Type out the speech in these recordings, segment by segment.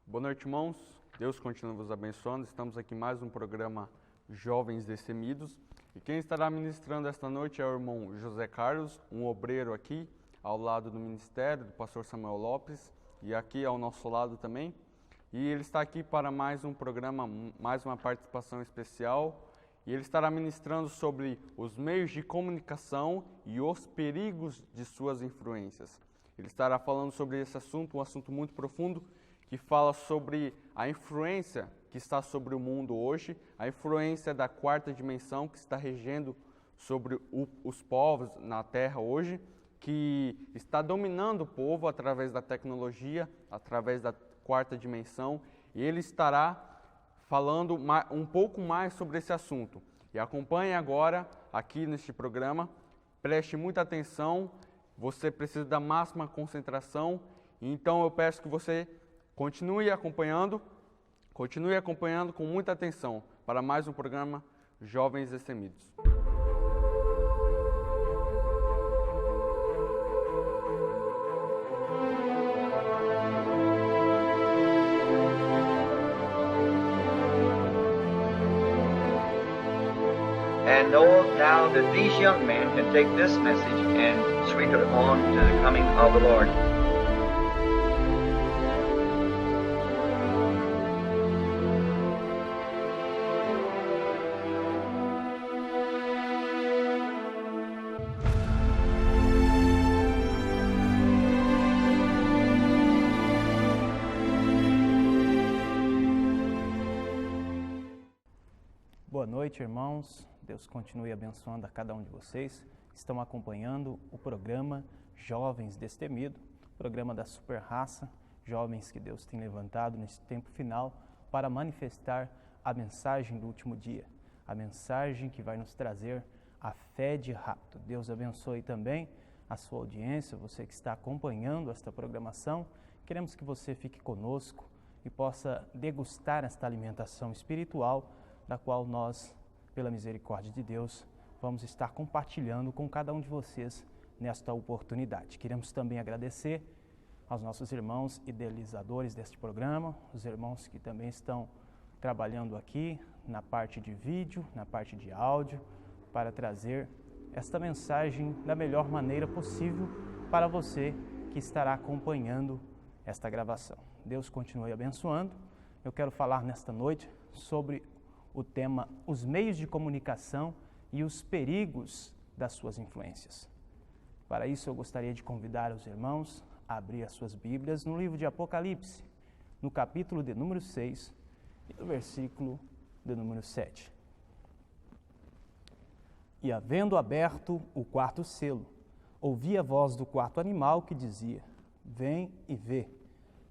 Boa noite, irmãos. Deus continue vos abençoando. Estamos aqui em mais um programa Jovens Destemidos. E quem estará ministrando esta noite é o irmão José Carlos, um obreiro aqui ao lado do ministério do pastor Samuel Lopes e aqui ao nosso lado também. E ele está aqui para mais um programa, mais uma participação especial. E ele estará ministrando sobre os meios de comunicação e os perigos de suas influências. Ele estará falando sobre esse assunto, um assunto muito profundo, que fala sobre a influência que está sobre o mundo hoje, a influência da quarta dimensão que está regendo sobre os povos na Terra hoje, que está dominando o povo através da tecnologia, através da quarta dimensão, e ele estará falando um pouco mais sobre esse assunto. E acompanhe agora aqui neste programa, preste muita atenção, você precisa da máxima concentração, então eu peço que você continue acompanhando com muita atenção para mais um programa Jovens Destemidos. And know now that these young men can take this message and sweep it on to the coming of the Lord. Boa noite, irmãos. Deus continue abençoando a cada um de vocês que estão acompanhando o programa Jovens Destemidos, programa da Super Raça, jovens que Deus tem levantado nesse tempo final para manifestar a mensagem do último dia, a mensagem que vai nos trazer a fé de rapto. Deus abençoe também a sua audiência, você que está acompanhando esta programação. Queremos que você fique conosco e possa degustar esta alimentação espiritual da qual nós, pela misericórdia de Deus, vamos estar compartilhando com cada um de vocês nesta oportunidade. Queremos também agradecer aos nossos irmãos idealizadores deste programa, os irmãos que também estão trabalhando aqui na parte de vídeo, na parte de áudio, para trazer esta mensagem da melhor maneira possível para você que estará acompanhando esta gravação. Deus continue abençoando. Eu quero falar nesta noite sobre o tema os meios de comunicação e os perigos das suas influências. Para isso eu gostaria de convidar os irmãos a abrir as suas Bíblias no livro de Apocalipse, no capítulo de número 6 e no versículo de número 7. E havendo aberto o quarto selo, ouvi a voz do quarto animal que dizia: Vem e vê.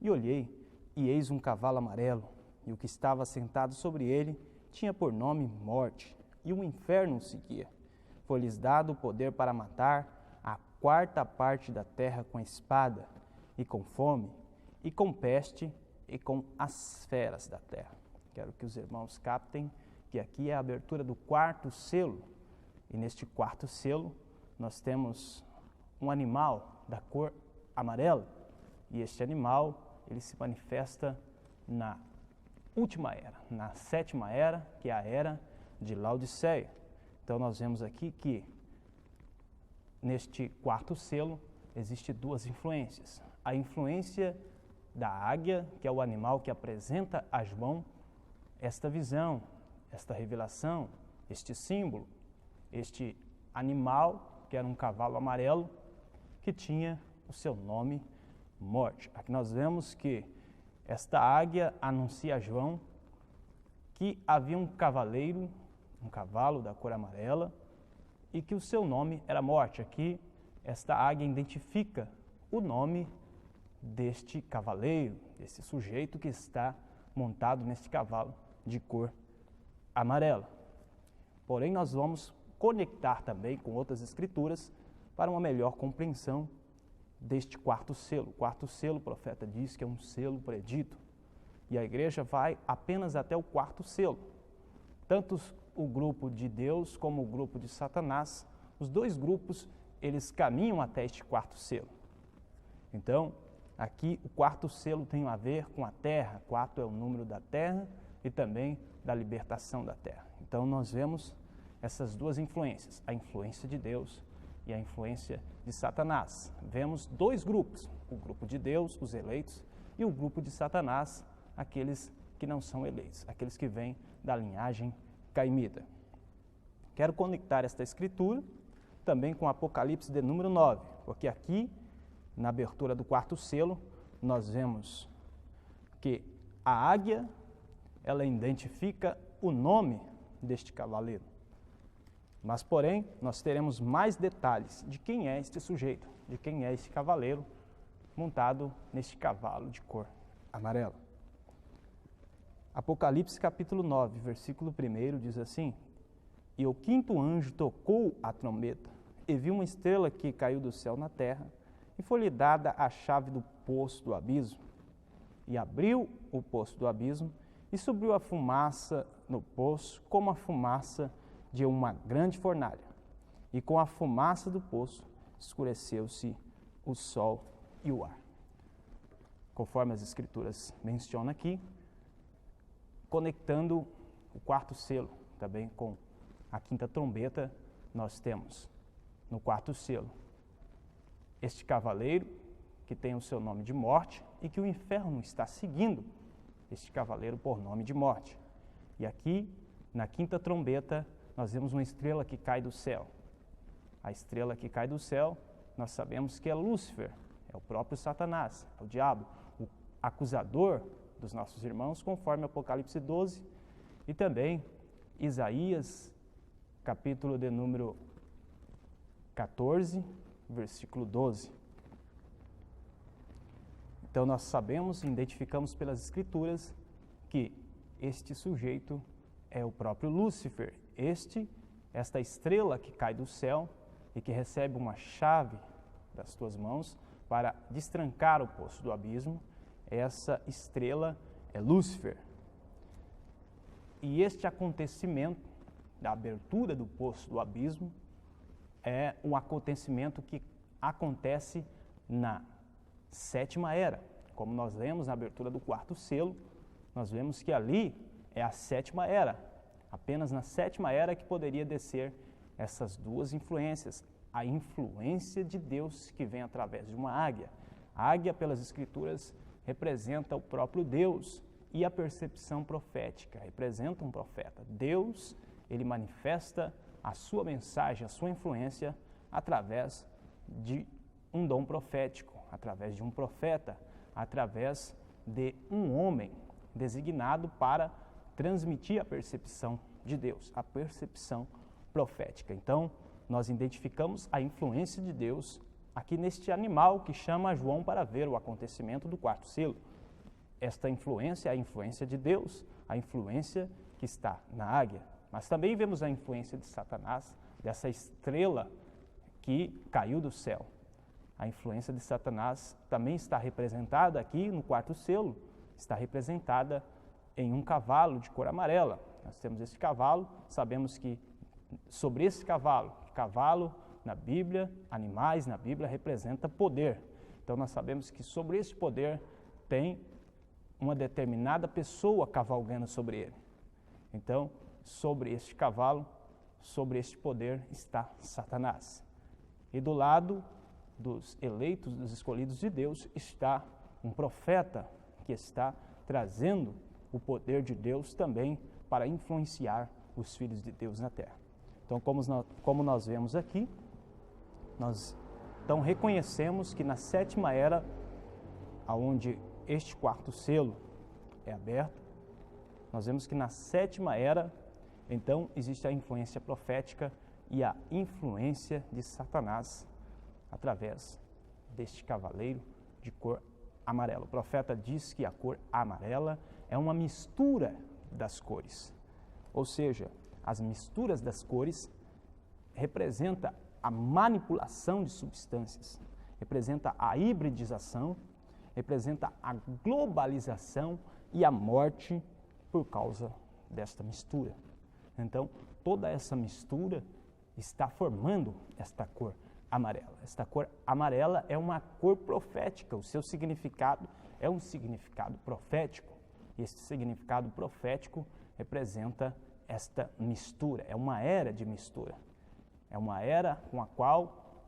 E olhei, e eis um cavalo amarelo, e o que estava sentado sobre ele tinha por nome Morte, e o inferno o seguia. Foi-lhes dado o poder para matar a quarta parte da terra com espada, e com fome, e com peste, e com as feras da terra. Quero que os irmãos captem que aqui é a abertura do quarto selo, e neste quarto selo nós temos um animal da cor amarela, e este animal ele se manifesta na última era, na sétima era, que é a era de Laodiceia. Então nós vemos aqui que neste quarto selo existe duas influências. A influência da águia, que é o animal que apresenta a João esta visão, esta revelação, este símbolo, este animal, que era um cavalo amarelo, que tinha o seu nome Morte. Aqui nós vemos que esta águia anuncia a João que havia um cavaleiro, um cavalo da cor amarela, e que o seu nome era Morte. Aqui, esta águia identifica o nome deste cavaleiro, desse sujeito que está montado neste cavalo de cor amarela. Porém, nós vamos conectar também com outras escrituras para uma melhor compreensão deste quarto selo. O quarto selo, o profeta diz que é um selo predito, e a igreja vai apenas até o quarto selo. Tanto o grupo de Deus como o grupo de Satanás, os dois grupos, eles caminham até este quarto selo. Então, Aqui o quarto selo tem a ver com a terra, 4 é o número da terra e também da libertação da terra. Então nós vemos essas duas influências, a influência de Deus e a influência de Satanás. Vemos dois grupos, o grupo de Deus, os eleitos, e o grupo de Satanás, aqueles que não são eleitos, aqueles que vêm da linhagem caimida. Quero conectar esta escritura também com Apocalipse de número 9, porque aqui, na abertura do quarto selo, nós vemos que a águia, ela identifica o nome deste cavaleiro. Mas, porém, nós teremos mais detalhes de quem é este sujeito, de quem é esse cavaleiro montado neste cavalo de cor amarela. Apocalipse capítulo 9, versículo 1 diz assim: E o quinto anjo tocou a trombeta, e viu uma estrela que caiu do céu na terra, e foi-lhe dada a chave do poço do abismo. E abriu o poço do abismo, e subiu a fumaça no poço, como a fumaça de uma grande fornalha. E com a fumaça do poço, escureceu-se o sol e o ar. Conforme as escrituras mencionam aqui, conectando o quarto selo também com a quinta trombeta, nós temos no quarto selo este cavaleiro que tem o seu nome de morte e que o inferno está seguindo este cavaleiro por nome de morte. E aqui, na quinta trombeta, nós vemos uma estrela que cai do céu. A estrela que cai do céu, nós sabemos que é Lúcifer, é o próprio Satanás, é o diabo, o acusador dos nossos irmãos, conforme Apocalipse 12, e também Isaías, capítulo de número 14, versículo 12. Então nós sabemos e identificamos pelas escrituras que este sujeito é o próprio Lúcifer, esta estrela que cai do céu e que recebe uma chave das tuas mãos para destrancar o poço do abismo. Essa estrela é Lúcifer. E este acontecimento da abertura do poço do abismo é um acontecimento que acontece na sétima era. Como nós lemos na abertura do quarto selo, nós vemos que ali é a sétima era. Apenas na sétima era que poderia descer essas duas influências. A influência de Deus que vem através de uma águia. A águia, pelas escrituras, representa o próprio Deus, e a percepção profética representa um profeta. Deus, ele manifesta a sua mensagem, a sua influência através de um dom profético, através de um profeta, através de um homem designado para transmitir a percepção de Deus, a percepção profética. Então, nós identificamos a influência de Deus aqui neste animal que chama João para ver o acontecimento do quarto selo. Esta influência é a influência de Deus, a influência que está na águia. Mas também vemos a influência de Satanás, dessa estrela que caiu do céu. A influência de Satanás também está representada aqui no quarto selo, está representada em um cavalo de cor amarela. Nós temos esse cavalo, sabemos que sobre esse cavalo na Bíblia, animais na Bíblia representa poder. Então nós sabemos que sobre esse poder tem uma determinada pessoa cavalgando sobre ele. Então, sobre este cavalo, sobre este poder está Satanás. E do lado dos eleitos, dos escolhidos de Deus, está um profeta que está trazendo o poder de Deus também para influenciar os filhos de Deus na terra. Então, como nós vemos aqui, nós então reconhecemos que na sétima era, onde este quarto selo é aberto, nós vemos que na sétima era, então, existe a influência profética e a influência de Satanás através deste cavaleiro de cor amarela. O profeta diz que a cor amarela é uma mistura das cores, ou seja, as misturas das cores representa a manipulação de substâncias, representa a hibridização, representa a globalização e a morte por causa desta mistura. Então, toda essa mistura está formando esta cor. amarela. Esta cor amarela é uma cor profética, o seu significado é um significado profético. E esse significado profético representa esta mistura, é uma era de mistura. É uma era com a qual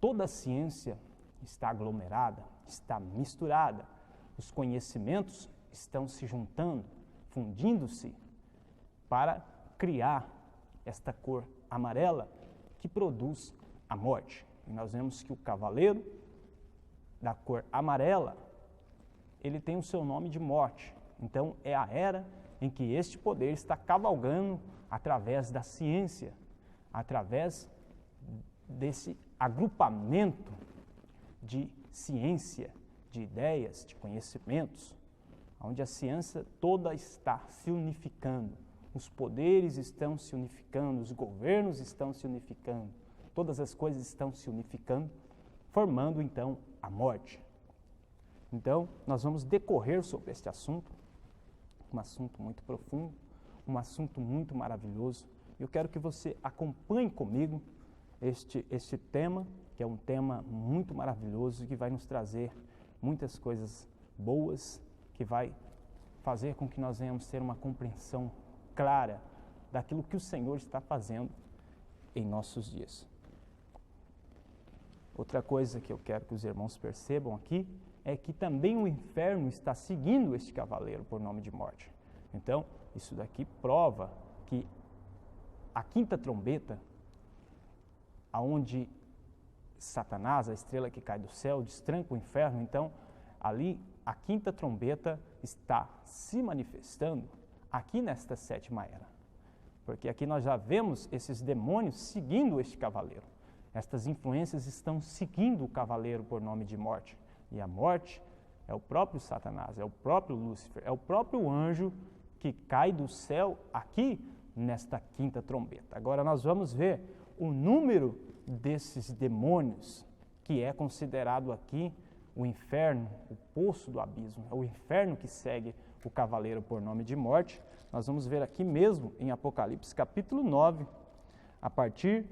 toda a ciência está aglomerada, está misturada. Os conhecimentos estão se juntando, fundindo-se para criar esta cor amarela que produz a morte. E nós vemos que o cavaleiro da cor amarela, ele tem o seu nome de morte. Então é a era em que este poder está cavalgando através da ciência, através desse agrupamento de ciência, de ideias, de conhecimentos, onde a ciência toda está se unificando, os poderes estão se unificando, os governos estão se unificando, todas as coisas estão se unificando, formando então a morte. Então, nós vamos decorrer sobre este assunto, um assunto muito profundo, um assunto muito maravilhoso. Eu quero que você acompanhe comigo este tema, que é um tema muito maravilhoso, que vai nos trazer muitas coisas boas, que vai fazer com que nós venhamos ter uma compreensão clara daquilo que o Senhor está fazendo em nossos dias. Outra coisa que eu quero que os irmãos percebam aqui é que também o inferno está seguindo este cavaleiro por nome de morte. Então, isso daqui prova que a quinta trombeta, aonde Satanás, a estrela que cai do céu, destranca o inferno, então ali a quinta trombeta está se manifestando aqui nesta sétima era. Porque aqui nós já vemos esses demônios seguindo este cavaleiro. Estas influências estão seguindo o cavaleiro por nome de morte. E a morte é o próprio Satanás, é o próprio Lúcifer, é o próprio anjo que cai do céu aqui nesta quinta trombeta. Agora nós vamos ver o número desses demônios, que é considerado aqui o inferno, o poço do abismo, é o inferno que segue o cavaleiro por nome de morte. Nós vamos ver aqui mesmo em Apocalipse capítulo 9, a partir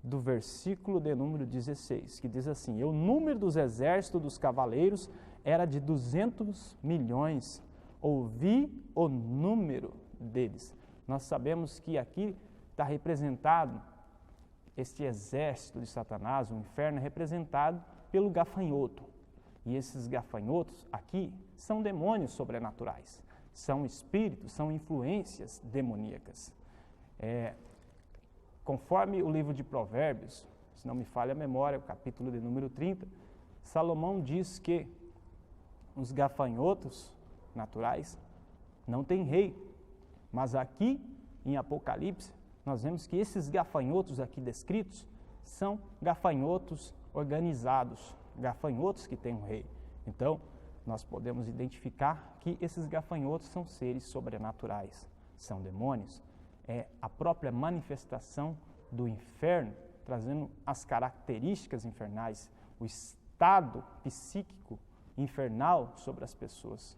do versículo de número 16, que diz assim: e o número dos exércitos dos cavaleiros era de 200 milhões, ouvi o número deles. Nós sabemos que aqui está representado este exército de Satanás, o inferno é representado pelo gafanhoto. E esses gafanhotos aqui são demônios sobrenaturais, são espíritos, são influências demoníacas. Conforme o livro de Provérbios, se não me falha a memória, o capítulo de número 30, Salomão diz que os gafanhotos naturais não têm rei. Mas aqui em Apocalipse, nós vemos que esses gafanhotos aqui descritos são gafanhotos organizados, gafanhotos que têm um rei. Então, nós podemos identificar que esses gafanhotos são seres sobrenaturais, são demônios. É a própria manifestação do inferno, trazendo as características infernais, o estado psíquico infernal sobre as pessoas.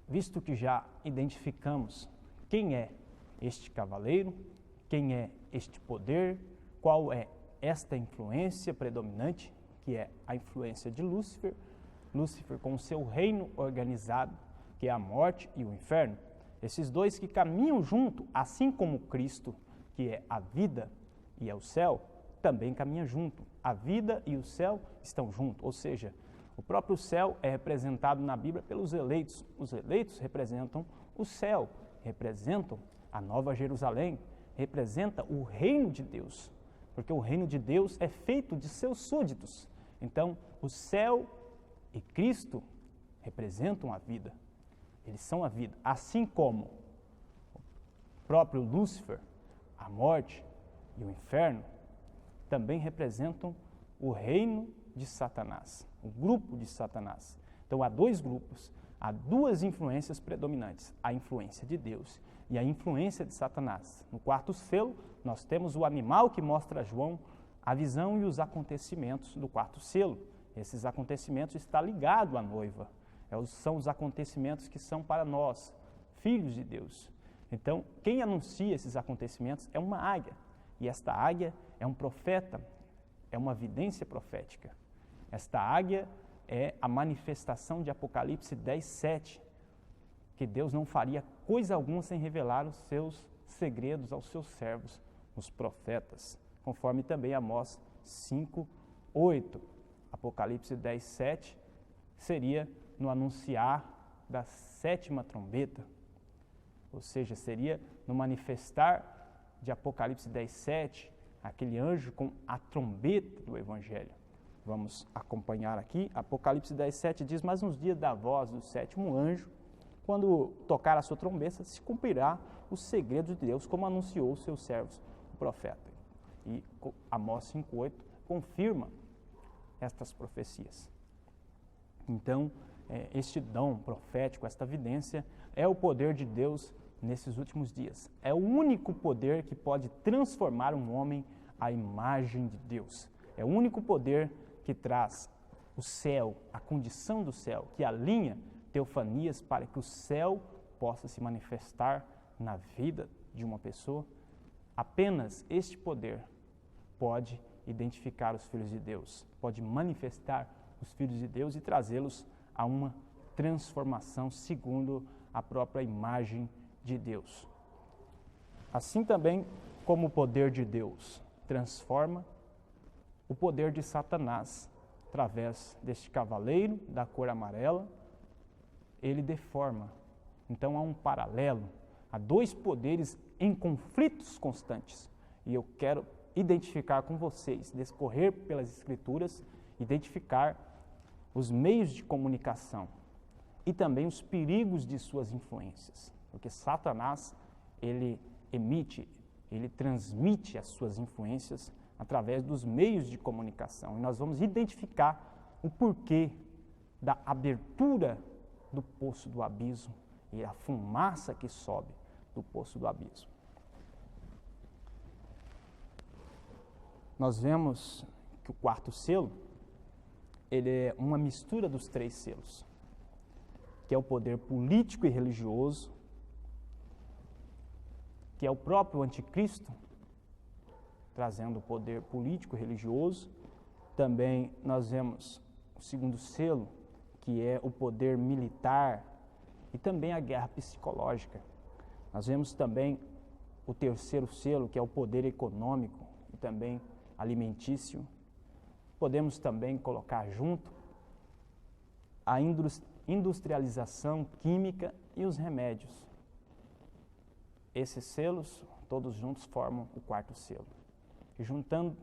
Visto que já identificamos quem é este cavaleiro, quem é este poder, qual é esta influência predominante, que é a influência de Lúcifer, Lúcifer com o seu reino organizado, que é a morte e o inferno, esses dois que caminham junto, assim como Cristo, que é a vida e é o céu, também caminham junto. A vida e o céu estão juntos, ou seja, o próprio céu é representado na Bíblia pelos eleitos. Os eleitos representam o céu, representam a Nova Jerusalém, representa o reino de Deus, porque o reino de Deus é feito de seus súditos. Então, o céu e Cristo representam a vida, eles são a vida, assim como o próprio Lúcifer, a morte e o inferno, também representam o reino de Satanás, o grupo de Satanás. Então há dois grupos, há duas influências predominantes, a influência de Deus e a influência de Satanás. No quarto selo, nós temos o animal que mostra a João a visão e os acontecimentos do quarto selo. Esses acontecimentos estão ligados à noiva, são os acontecimentos que são para nós, filhos de Deus. Então, quem anuncia esses acontecimentos é uma águia. E esta águia é um profeta, é uma vidência profética. Esta águia é a manifestação de Apocalipse 10:7, que Deus não faria coisa alguma sem revelar os seus segredos aos seus servos, os profetas, conforme também Amós 5:8. Apocalipse 10:7 seria no anunciar da 7ª trombeta, ou seja, seria no manifestar de Apocalipse 10:7, aquele anjo com a trombeta do Evangelho. Vamos acompanhar aqui. Apocalipse 10:7 diz: mas nos dias da voz do 7º anjo, quando tocar a sua trombeta, se cumprirá os segredos de Deus, como anunciou os seus servos, o profeta. E Amós 5:8 confirma estas profecias. Então, este dom profético, esta vidência, é o poder de Deus nesses últimos dias. É o único poder que pode transformar um homem à imagem de Deus. É o único poder que traz o céu, a condição do céu, que alinha teofanias para que o céu possa se manifestar na vida de uma pessoa. Apenas este poder pode identificar os filhos de Deus, pode manifestar os filhos de Deus e trazê-los a uma transformação segundo a própria imagem de Deus. Assim também como o poder de Deus transforma, o poder de Satanás, através deste cavaleiro da cor amarela, ele deforma. Então há um paralelo, há dois poderes em conflitos constantes. E eu quero identificar com vocês, discorrer pelas Escrituras, identificar os meios de comunicação e também os perigos de suas influências. Porque Satanás, ele transmite as suas influências através dos meios de comunicação. E nós vamos identificar o porquê da abertura do poço do abismo e a fumaça que sobe do poço do abismo. Nós vemos que o quarto selo, ele é uma mistura dos 3 selos, que é o poder político e religioso, que é o próprio anticristo, trazendo o poder político e religioso. Também nós vemos o segundo selo, que é o poder militar e também a guerra psicológica. Nós vemos também o terceiro selo, que é o poder econômico e também alimentício. Podemos também colocar junto a industrialização química e os remédios. Esses selos, todos juntos, formam o quarto selo. E juntando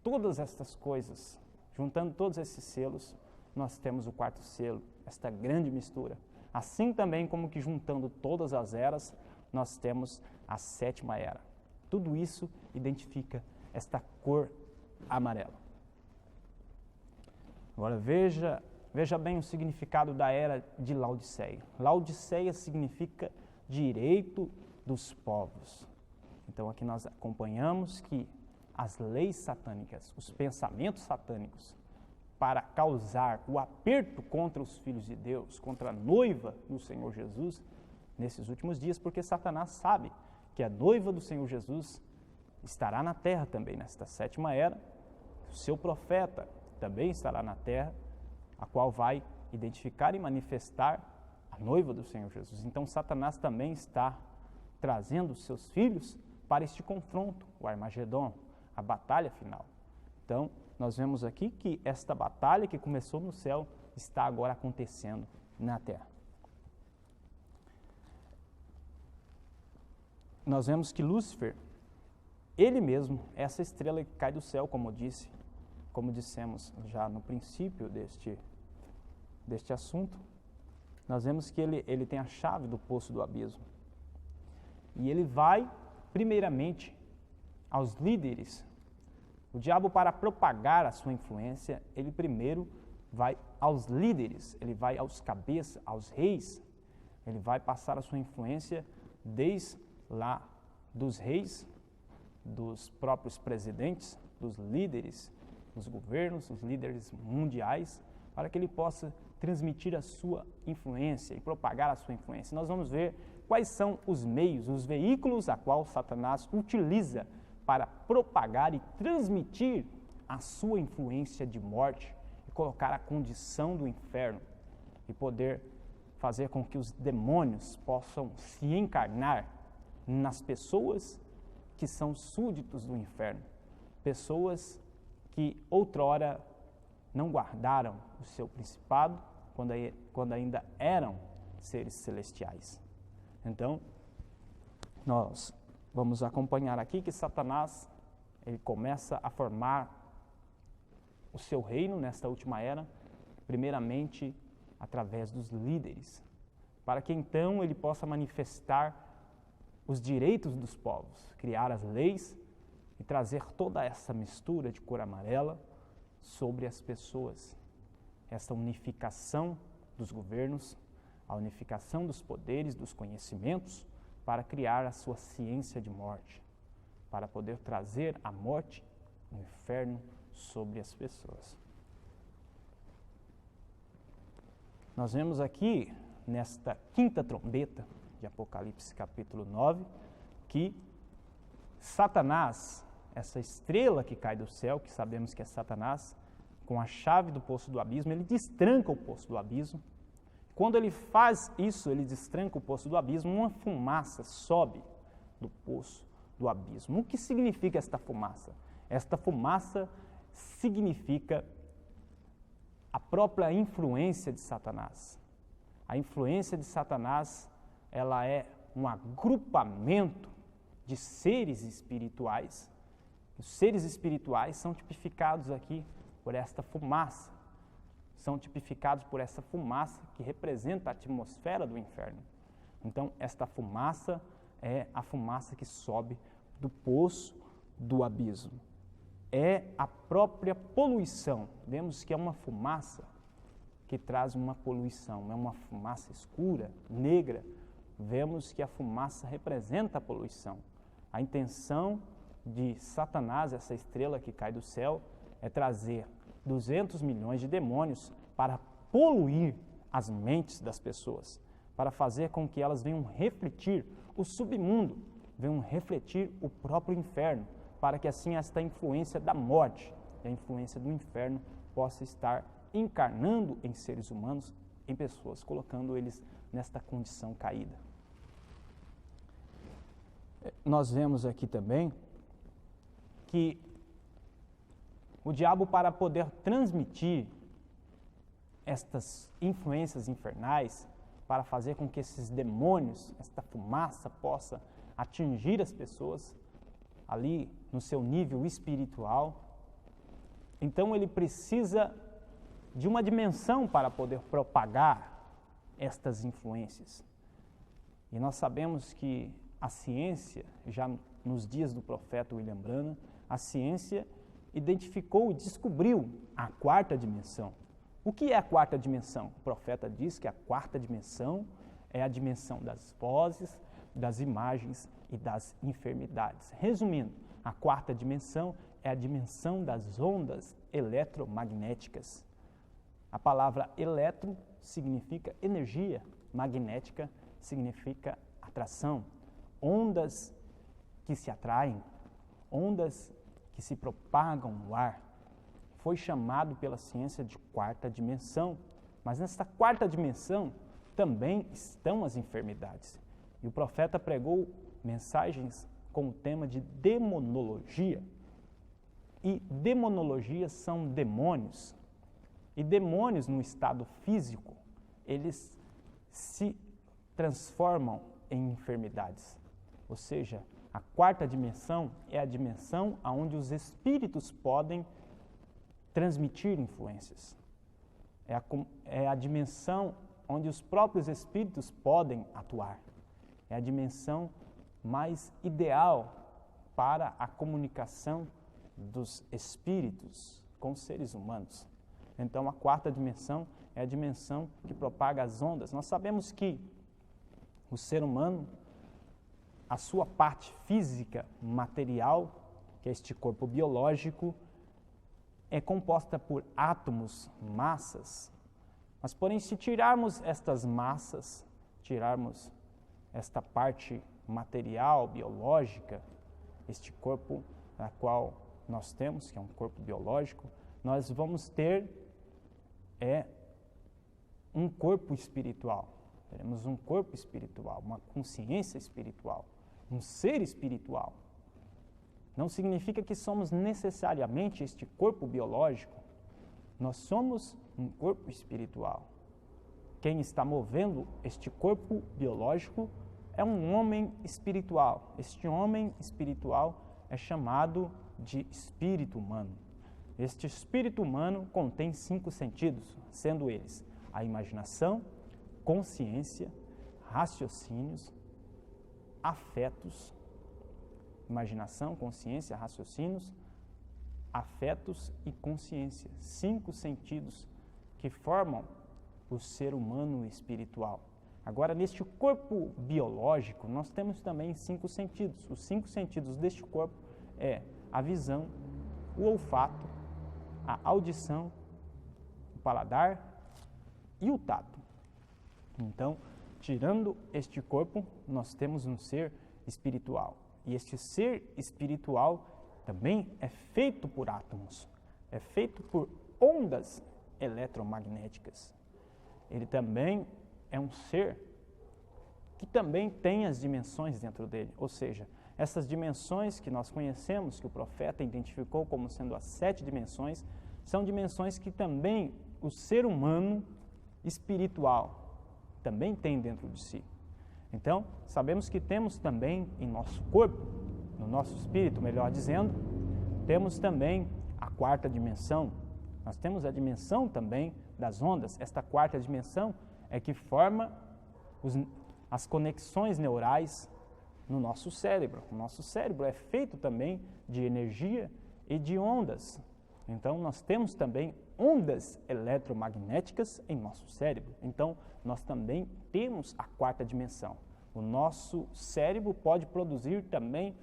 todas estas coisas, juntando todos esses selos, nós temos o quarto selo, esta grande mistura. Assim também como que juntando todas as eras, nós temos a 7ª era. Tudo isso identifica esta cor amarela. Agora veja bem o significado da era de Laodiceia. Laodiceia significa direito dos povos. Então aqui nós acompanhamos que as leis satânicas, os pensamentos satânicos, para causar o aperto contra os filhos de Deus, contra a noiva do Senhor Jesus, nesses últimos dias, porque Satanás sabe que a noiva do Senhor Jesus estará na terra também, nesta 7ª era, o seu profeta também estará na terra, a qual vai identificar e manifestar a noiva do Senhor Jesus. Então Satanás também está trazendo os seus filhos para este confronto, o Armagedon, a batalha final. Então, nós vemos aqui que esta batalha que começou no céu está agora acontecendo na terra. Nós vemos que Lúcifer, ele mesmo, essa estrela que cai do céu, como dissemos já no princípio deste assunto, nós vemos que ele tem a chave do poço do abismo. E ele vai, primeiramente, aos líderes. O diabo, para propagar a sua influência, ele primeiro vai aos líderes, ele vai aos cabeças, aos reis. Ele vai passar a sua influência desde lá dos reis, dos próprios presidentes, dos líderes, dos governos, os líderes mundiais, para que ele possa transmitir a sua influência e propagar a sua influência. Nós vamos ver quais são os meios, os veículos a qual Satanás utiliza para propagar e transmitir a sua influência de morte e colocar a condição do inferno e poder fazer com que os demônios possam se encarnar nas pessoas que são súditos do inferno, pessoas que outrora não guardaram o seu principado quando ainda eram seres celestiais. Então, nós vamos acompanhar aqui que Satanás, ele começa a formar o seu reino nesta última era, primeiramente através dos líderes, para que então ele possa manifestar os direitos dos povos, criar as leis e trazer toda essa mistura de cor amarela sobre as pessoas. Essa unificação dos governos, a unificação dos poderes, dos conhecimentos, para criar a sua ciência de morte, para poder trazer a morte, o inferno sobre as pessoas. Nós vemos aqui, nesta quinta trombeta de Apocalipse capítulo 9, que Satanás, essa estrela que cai do céu, que sabemos que é Satanás, com a chave do poço do abismo, ele destranca o poço do abismo. Quando ele faz isso, ele destranca o poço do abismo, uma fumaça sobe do poço do abismo. O que significa esta fumaça? Esta fumaça significa a própria influência de Satanás. A influência de Satanás, ela é um agrupamento de seres espirituais. Os seres espirituais são tipificados aqui por esta fumaça. São tipificados por essa fumaça que representa a atmosfera do inferno. Então, esta fumaça é a fumaça que sobe do poço do abismo. É a própria poluição. Vemos que é uma fumaça que traz uma poluição, é uma fumaça escura, negra. Vemos que a fumaça representa a poluição. A intenção de Satanás, essa estrela que cai do céu, é trazer 200 milhões de demônios para poluir as mentes das pessoas, para fazer com que elas venham refletir o submundo, venham refletir o próprio inferno, para que assim esta influência da morte e a influência do inferno possa estar encarnando em seres humanos, em pessoas, colocando eles nesta condição caída. Nós vemos aqui também que o diabo, para poder transmitir estas influências infernais, para fazer com que esses demônios, esta fumaça possa atingir as pessoas ali no seu nível espiritual, então ele precisa de uma dimensão para poder propagar estas influências. E nós sabemos que a ciência, já nos dias do profeta William Branham, a ciência identificou e descobriu a quarta dimensão. O que é a quarta dimensão? O profeta diz que a quarta dimensão é a dimensão das vozes, das imagens e das enfermidades. Resumindo, a quarta dimensão é a dimensão das ondas eletromagnéticas. A palavra eletro significa energia, magnética significa atração. Ondas que se atraem, ondas que se propagam no ar. Foi chamado pela ciência de quarta dimensão, mas nesta quarta dimensão também estão as enfermidades. E o profeta pregou mensagens com o tema de demonologia. E demonologia são demônios. E demônios no estado físico, eles se transformam em enfermidades. Ou seja, a quarta dimensão é a dimensão onde os espíritos podem transmitir influências. É a dimensão onde os próprios espíritos podem atuar. É a dimensão mais ideal para a comunicação dos espíritos com os seres humanos. Então, a quarta dimensão é a dimensão que propaga as ondas. Nós sabemos que o ser humano, a sua parte física, material, que é este corpo biológico, é composta por átomos, massas. Mas, porém, se tirarmos estas massas, tirarmos esta parte material, biológica, este corpo na qual nós temos, que é um corpo biológico, nós vamos ter um corpo espiritual. Teremos um corpo espiritual, uma consciência espiritual, um ser espiritual. Não significa que somos necessariamente este corpo biológico. Nós somos um corpo espiritual. Quem está movendo este corpo biológico é um homem espiritual. Este homem espiritual é chamado de espírito humano. Este espírito humano contém 5 sentidos, sendo eles a imaginação, consciência, raciocínios, afetos. Imaginação, consciência, raciocínios, afetos e consciência. 5 sentidos que formam o ser humano espiritual. Agora, neste corpo biológico, nós temos também 5 sentidos. Os 5 sentidos deste corpo é a visão, o olfato, a audição, o paladar e o tato. Então, tirando este corpo, nós temos um ser espiritual. E este ser espiritual também é feito por átomos, é feito por ondas eletromagnéticas. Ele também é um ser que também tem as dimensões dentro dele, ou seja, essas dimensões que nós conhecemos, que o profeta identificou como sendo as 7 dimensões, são dimensões que também o ser humano espiritual também tem dentro de si. Então, sabemos que temos também em nosso corpo, no nosso espírito, melhor dizendo, temos também a 4ª dimensão. Nós temos a dimensão também das ondas. Esta 4ª dimensão é que forma as conexões neurais no nosso cérebro. O nosso cérebro é feito também de energia e de ondas. Então, nós temos também ondas eletromagnéticas em nosso cérebro. Então, nós também temos a 4ª dimensão. O nosso cérebro pode produzir também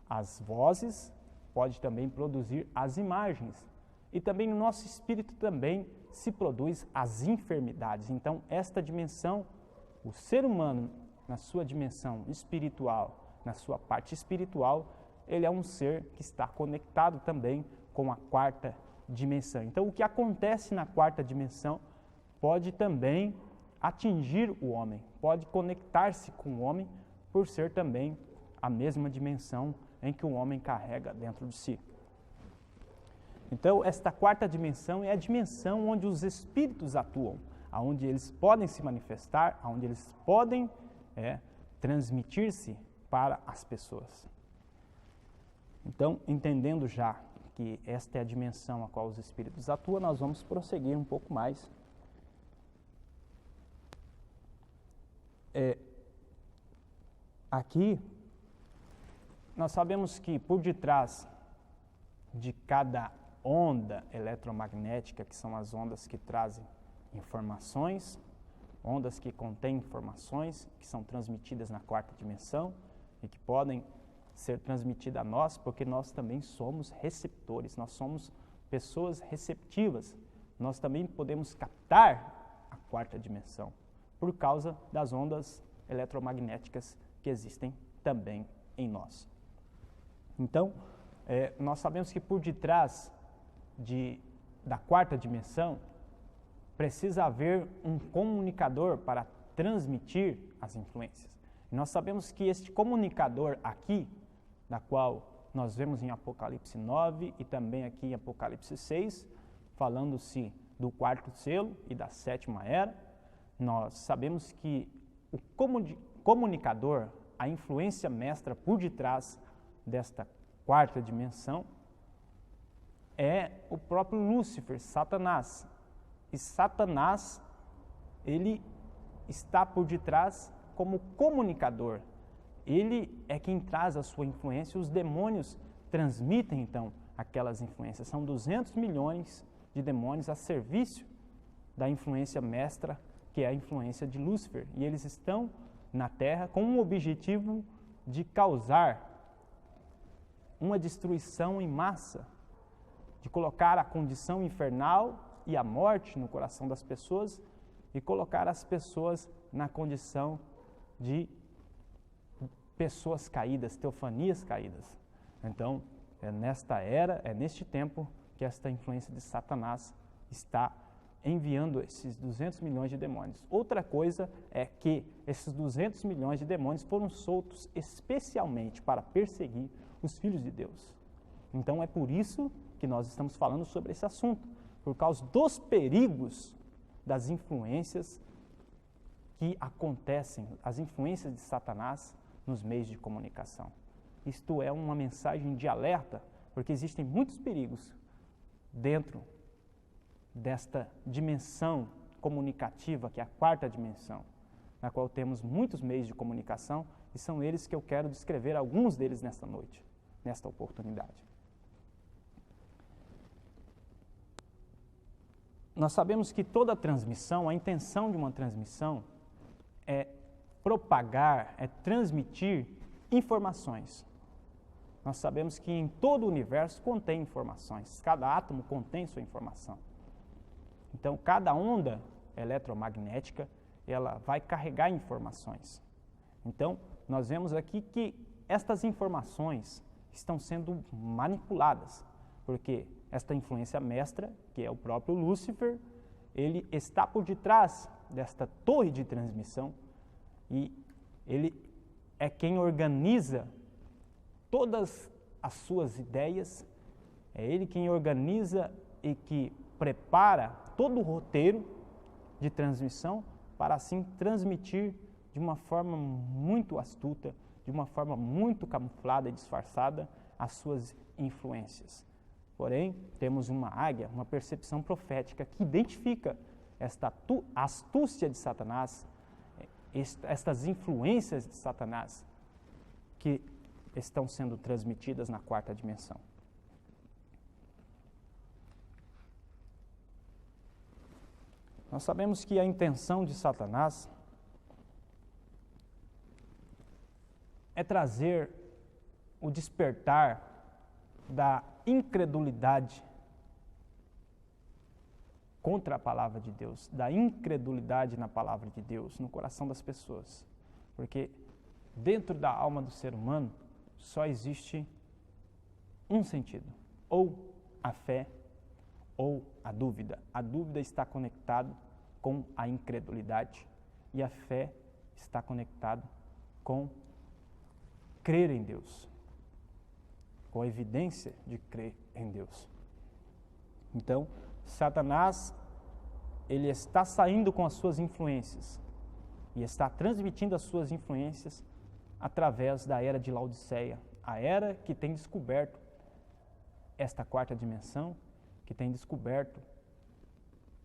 as vozes, pode também produzir as imagens. E também no nosso espírito também se produz as enfermidades. Então, esta dimensão, o ser humano, na sua dimensão espiritual, na sua parte espiritual, ele é um ser que está conectado também com a 4ª dimensão. Então, o que acontece na 4ª dimensão pode também atingir o homem, pode conectar-se com o homem por ser também a mesma dimensão em que o homem carrega dentro de si. Então, esta 4ª dimensão é a dimensão onde os espíritos atuam, onde eles podem se manifestar, onde eles podem transmitir-se para as pessoas. Então, entendendo já que esta é a dimensão a qual os espíritos atuam, nós vamos prosseguir um pouco mais. Aqui, nós sabemos que por detrás de cada onda eletromagnética, que são as ondas que trazem informações, ondas que contêm informações, que são transmitidas na 4ª dimensão e que podem ser transmitidas a nós, porque nós também somos receptores, nós somos pessoas receptivas. Nós também podemos captar a 4ª dimensão por causa das ondas eletromagnéticas que existem também em nós. Então, nós sabemos que por detrás da 4ª dimensão precisa haver um comunicador para transmitir as influências. E nós sabemos que este comunicador aqui, da qual nós vemos em Apocalipse 9 e também aqui em Apocalipse 6, falando-se do 4º selo e da 7ª era, nós sabemos que o comunicador, a influência mestra por detrás desta 4ª dimensão, é o próprio Lúcifer, Satanás. E Satanás, ele está por detrás como comunicador. Ele é quem traz a sua influência, os demônios transmitem então aquelas influências. São 200 milhões de demônios a serviço da influência mestra, que é a influência de Lúcifer. E eles estão na Terra com o objetivo de causar uma destruição em massa, de colocar a condição infernal e a morte no coração das pessoas e colocar as pessoas na condição de pessoas caídas, teofanias caídas. Então, é nesta era, é neste tempo que esta influência de Satanás está enviando esses 200 milhões de demônios. Outra coisa é que esses 200 milhões de demônios foram soltos especialmente para perseguir os filhos de Deus. Então é por isso que nós estamos falando sobre esse assunto, por causa dos perigos das influências que acontecem, as influências de Satanás nos meios de comunicação. Isto é uma mensagem de alerta, porque existem muitos perigos dentro desta dimensão comunicativa, que é a quarta dimensão, na qual temos muitos meios de comunicação, e são eles que eu quero descrever alguns deles nesta noite, nesta oportunidade. Nós sabemos que toda transmissão, a intenção de uma transmissão é propagar, é transmitir informações. Nós sabemos que em todo o universo contém informações, cada átomo contém sua informação. Então, cada onda eletromagnética, ela vai carregar informações. Então, nós vemos aqui que estas informações estão sendo manipuladas, porque esta influência mestra, que é o próprio Lúcifer, ele está por detrás desta torre de transmissão e ele é quem organiza todas as suas ideias, é ele quem organiza e que prepara todo o roteiro de transmissão para assim transmitir de uma forma muito astuta, de uma forma muito camuflada e disfarçada as suas influências. Porém, temos uma águia, uma percepção profética que identifica esta astúcia de Satanás, estas influências de Satanás que estão sendo transmitidas na quarta dimensão. Nós sabemos que a intenção de Satanás é trazer o despertar da incredulidade contra a palavra de Deus, da incredulidade na palavra de Deus no coração das pessoas. Porque dentro da alma do ser humano só existe um sentido, ou a fé ou a dúvida. A dúvida está conectada com a incredulidade e a fé está conectada com crer em Deus, com a evidência de crer em Deus. Então, Satanás, ele está saindo com as suas influências e está transmitindo as suas influências através da era de Laodiceia, a era que tem descoberto esta quarta dimensão, que tem descoberto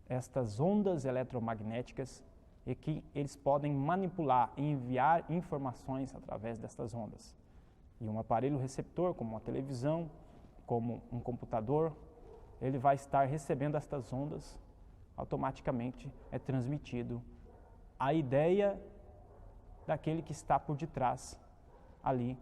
estas ondas eletromagnéticas e que eles podem manipular e enviar informações através destas ondas. E um aparelho receptor, como uma televisão, como um computador, ele vai estar recebendo estas ondas, automaticamente é transmitido a ideia daquele que está por detrás ali,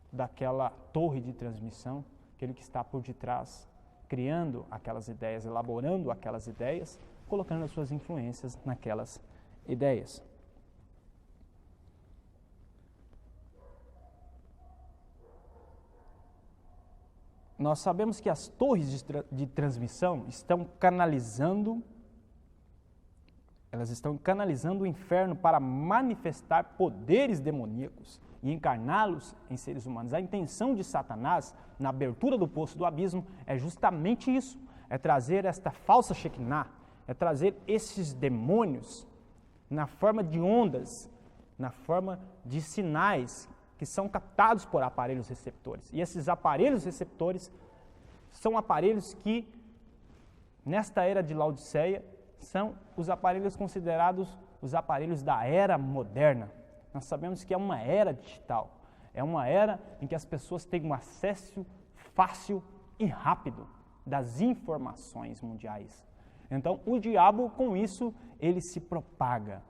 daquela torre de transmissão, aquele que está por detrás, criando aquelas ideias, elaborando aquelas ideias, colocando as suas influências naquelas ideias. Nós sabemos que as torres de transmissão estão canalizando o inferno para manifestar poderes demoníacos e encarná-los em seres humanos. A intenção de Satanás, na abertura do poço do abismo, é justamente isso, é trazer esta falsa Shekinah, é trazer esses demônios na forma de ondas, na forma de sinais que são captados por aparelhos receptores. E esses aparelhos receptores são aparelhos que, nesta era de Laodiceia, são os aparelhos considerados os aparelhos da era moderna. Nós sabemos que é uma era digital, é uma era em que as pessoas têm um acesso fácil e rápido das informações mundiais. Então, o diabo, com isso, ele se propaga,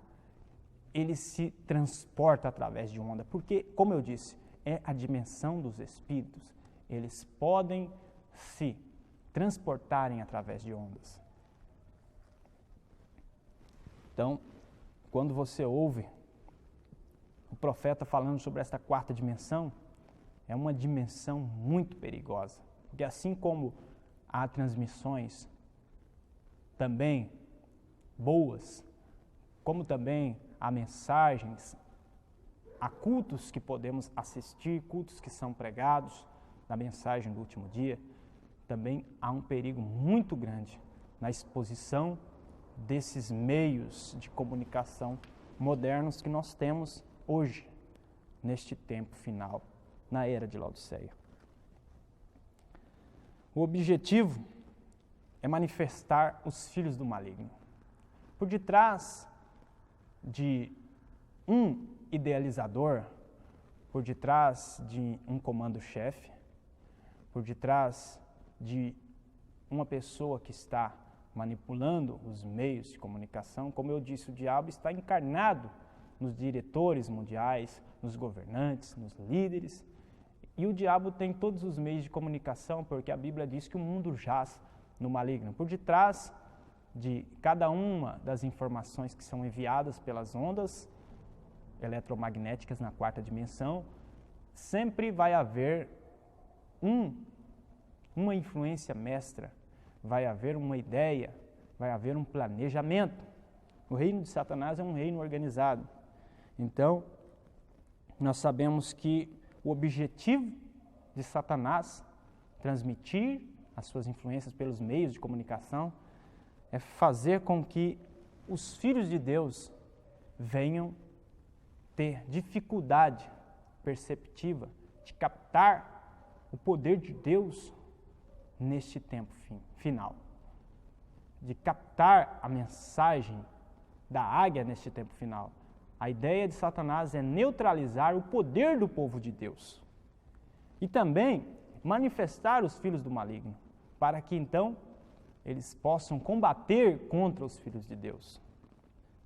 ele se transporta através de onda, porque, como eu disse, é a dimensão dos espíritos. Eles podem se transportarem através de ondas. Então, quando você ouve o profeta falando sobre esta quarta dimensão, é uma dimensão muito perigosa. Porque assim como há transmissões também boas, como também há mensagens, há cultos que podemos assistir, cultos que são pregados na mensagem do último dia, também há um perigo muito grande na exposição desses meios de comunicação modernos que nós temos hoje, neste tempo final, na era de Laodiceia. O objetivo é manifestar os filhos do maligno. Por detrás de um idealizador, por detrás de um comando-chefe, por detrás de uma pessoa que está manipulando os meios de comunicação, como eu disse, o diabo está encarnado nos diretores mundiais, nos governantes, nos líderes, e o diabo tem todos os meios de comunicação, porque a Bíblia diz que o mundo jaz no maligno. Por detrás de cada uma das informações que são enviadas pelas ondas eletromagnéticas na quarta dimensão, sempre vai haver uma influência mestra, vai haver uma ideia, vai haver um planejamento. O reino de Satanás é um reino organizado. Então, nós sabemos que o objetivo de Satanás transmitir as suas influências pelos meios de comunicação é fazer com que os filhos de Deus venham ter dificuldade perceptiva de captar o poder de Deus neste tempo final, de captar a mensagem da águia neste tempo final. A ideia de Satanás é neutralizar o poder do povo de Deus e também manifestar os filhos do maligno, para que então eles possam combater contra os filhos de Deus,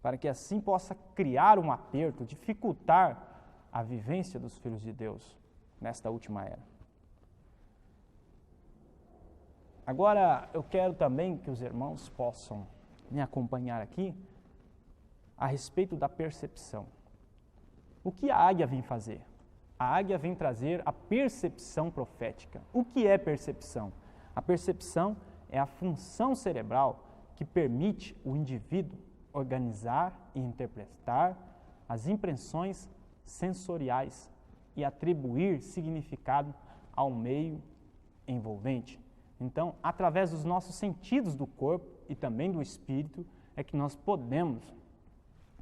para que assim possa criar um aperto, dificultar a vivência dos filhos de Deus nesta última era. Agora, eu quero também que os irmãos possam me acompanhar aqui a respeito da percepção. O que a águia vem fazer? A águia vem trazer a percepção profética. O que é percepção? A percepção é a função cerebral que permite o indivíduo organizar e interpretar as impressões sensoriais e atribuir significado ao meio envolvente. Então, através dos nossos sentidos do corpo e também do espírito, é que nós podemos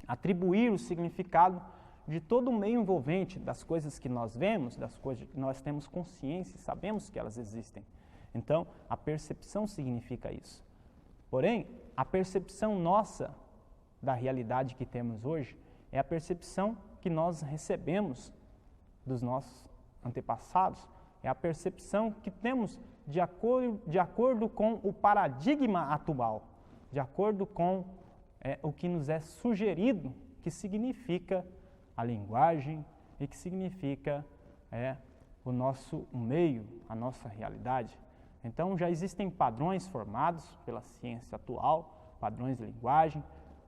atribuir o significado de todo o meio envolvente, das coisas que nós vemos, das coisas que nós temos consciência e sabemos que elas existem. Então, a percepção significa isso. Porém, a percepção nossa da realidade que temos hoje é a percepção que nós recebemos dos nossos antepassados, é a percepção que temos de acordo com o paradigma atual, de acordo com o que nos é sugerido, que significa a linguagem e que significa o nosso meio, a nossa realidade. Então, já existem padrões formados pela ciência atual, padrões de linguagem,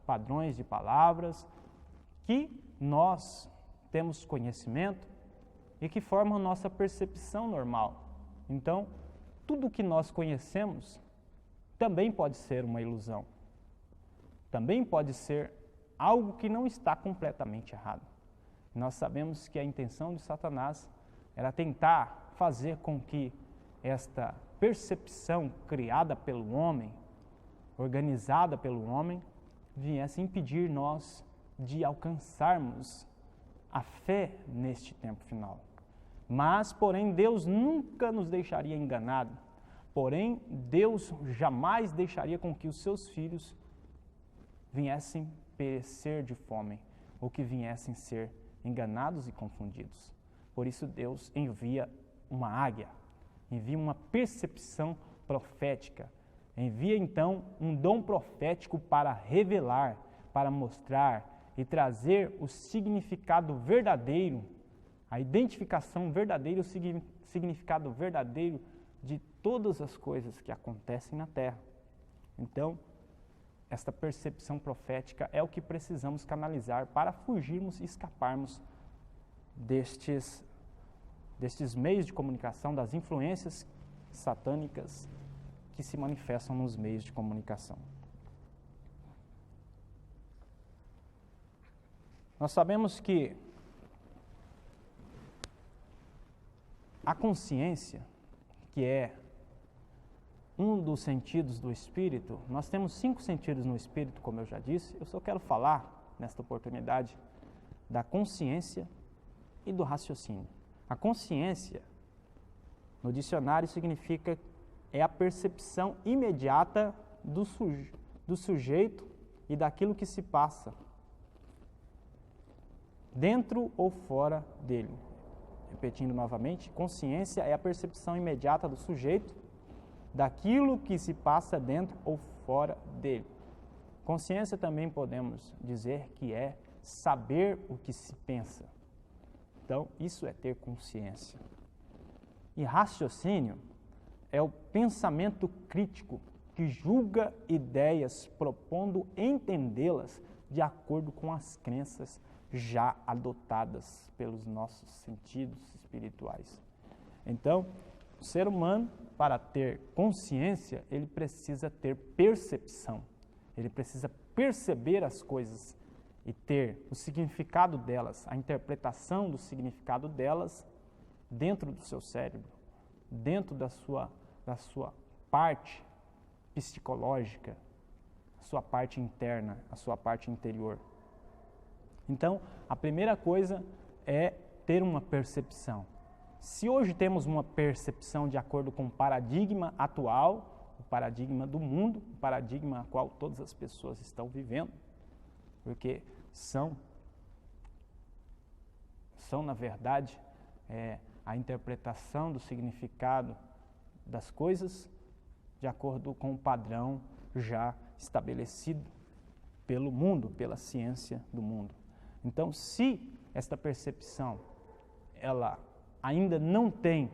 padrões de palavras, que nós temos conhecimento e que formam nossa percepção normal. Então, tudo que nós conhecemos também pode ser uma ilusão. Também pode ser algo que não está completamente errado. Nós sabemos que a intenção de Satanás era tentar fazer com que esta percepção criada pelo homem, organizada pelo homem, viesse impedir nós de alcançarmos a fé neste tempo final. Mas, porém, Deus nunca nos deixaria enganado. Porém, Deus jamais deixaria com que os seus filhos viessem perecer de fome, ou que viessem ser enganados e confundidos. Por isso Deus envia uma águia, envia uma percepção profética, envia então um dom profético para revelar, para mostrar e trazer o significado verdadeiro, a identificação verdadeira, o significado verdadeiro de todas as coisas que acontecem na Terra. Então, esta percepção profética é o que precisamos canalizar para fugirmos e escaparmos destes meios de comunicação, das influências satânicas que se manifestam nos meios de comunicação. Nós sabemos que a consciência, que é um dos sentidos do Espírito, nós temos 5 sentidos no Espírito, como eu já disse. Eu só quero falar, nesta oportunidade, da consciência e do raciocínio. A consciência, no dicionário, significa é a percepção imediata do sujeito e daquilo que se passa dentro ou fora dele. Repetindo novamente, consciência é a percepção imediata do sujeito daquilo que se passa dentro ou fora dele. Consciência também podemos dizer que é saber o que se pensa. Então, isso é ter consciência. E raciocínio é o pensamento crítico que julga ideias, propondo entendê-las de acordo com as crenças já adotadas pelos nossos sentidos espirituais. Então, o ser humano, para ter consciência, ele precisa ter percepção. Ele precisa perceber as coisas e ter o significado delas, a interpretação do significado delas dentro do seu cérebro, dentro da sua parte psicológica, a sua parte interna, a sua parte interior. Então, a primeira coisa é ter uma percepção. Se hoje temos uma percepção de acordo com o paradigma atual, o paradigma do mundo, o paradigma a qual todas as pessoas estão vivendo, porque são na verdade, a interpretação do significado das coisas de acordo com o padrão já estabelecido pelo mundo, pela ciência do mundo. Então, se esta percepção ela ainda não tem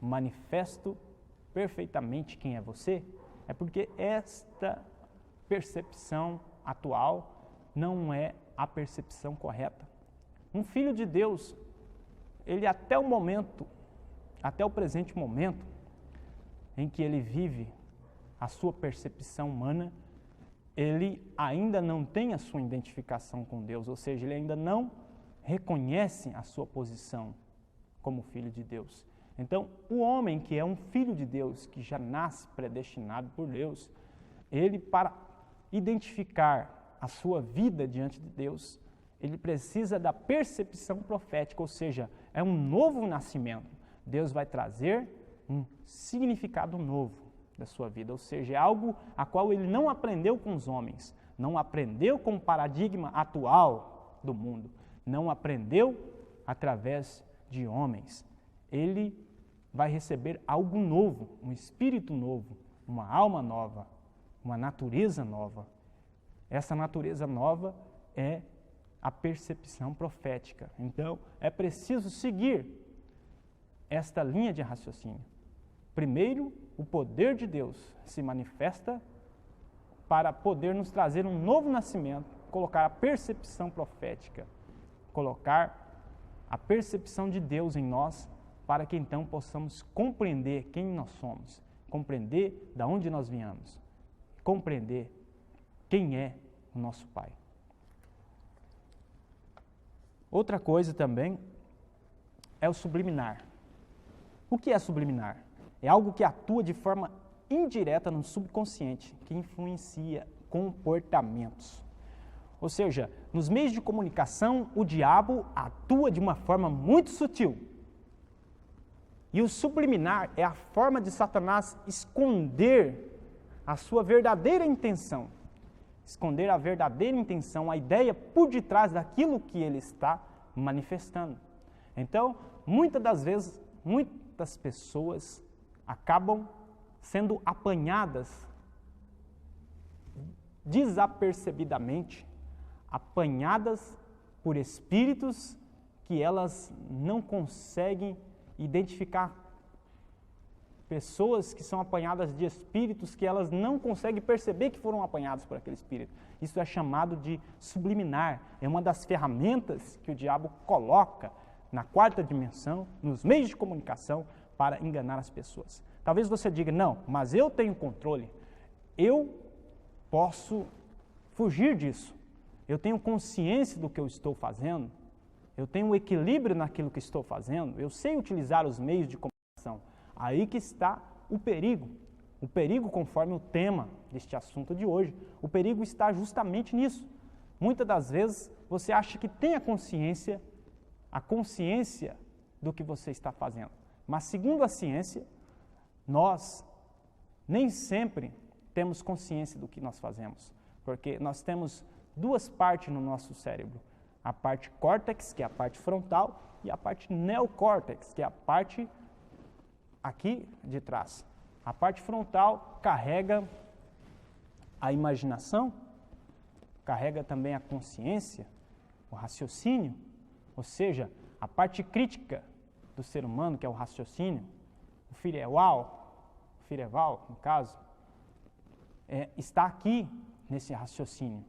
manifesto perfeitamente quem é você, é porque esta percepção atual não é a percepção correta. Um filho de Deus, ele até o presente momento em que ele vive a sua percepção humana, ele ainda não tem a sua identificação com Deus, ou seja, ele ainda não reconhece a sua posição como filho de Deus. Então, o homem que é um filho de Deus, que já nasce predestinado por Deus, ele, para identificar a sua vida diante de Deus, ele precisa da percepção profética, ou seja, é um novo nascimento. Deus vai trazer um significado novo da sua vida, ou seja, é algo a qual ele não aprendeu com os homens, não aprendeu com o paradigma atual do mundo, não aprendeu através de homens. Ele vai receber algo novo, um espírito novo, uma alma nova, uma natureza nova. Essa natureza nova é a percepção profética. Então, é preciso seguir esta linha de raciocínio. Primeiro, o poder de Deus se manifesta para poder nos trazer um novo nascimento, colocar a percepção profética, colocar a percepção de Deus em nós, para que então possamos compreender quem nós somos, compreender de onde nós viemos, compreender quem é o nosso Pai. Outra coisa também é o subliminar. O que é subliminar? É algo que atua de forma indireta no subconsciente, que influencia comportamentos. Ou seja, nos meios de comunicação, o diabo atua de uma forma muito sutil. E o subliminar é a forma de Satanás esconder a sua verdadeira intenção. Esconder a verdadeira intenção, a ideia por detrás daquilo que ele está manifestando. Então, muitas das vezes, muitas pessoas acabam sendo apanhadas desapercebidamente, apanhadas por espíritos que elas não conseguem identificar. Pessoas que são apanhadas de espíritos que elas não conseguem perceber que foram apanhadas por aquele espírito. Isso é chamado de subliminar. É uma das ferramentas que o diabo coloca na quarta dimensão, nos meios de comunicação, para enganar as pessoas. Talvez você diga, não, mas eu tenho controle, eu posso fugir disso, eu tenho consciência do que eu estou fazendo, eu tenho um equilíbrio naquilo que estou fazendo, eu sei utilizar os meios de comunicação. Aí que está o perigo conforme o tema deste assunto de hoje, o perigo está justamente nisso. Muitas das vezes você acha que tem a consciência do que você está fazendo. Mas segundo a ciência, nós nem sempre temos consciência do que nós fazemos, porque nós temos duas partes no nosso cérebro, a parte córtex, que é a parte frontal, e a parte neocórtex, que é a parte aqui de trás. A parte frontal carrega a imaginação, carrega também a consciência, o raciocínio, ou seja, a parte crítica do ser humano, que é o raciocínio, o Firewall, no caso, está aqui nesse raciocínio.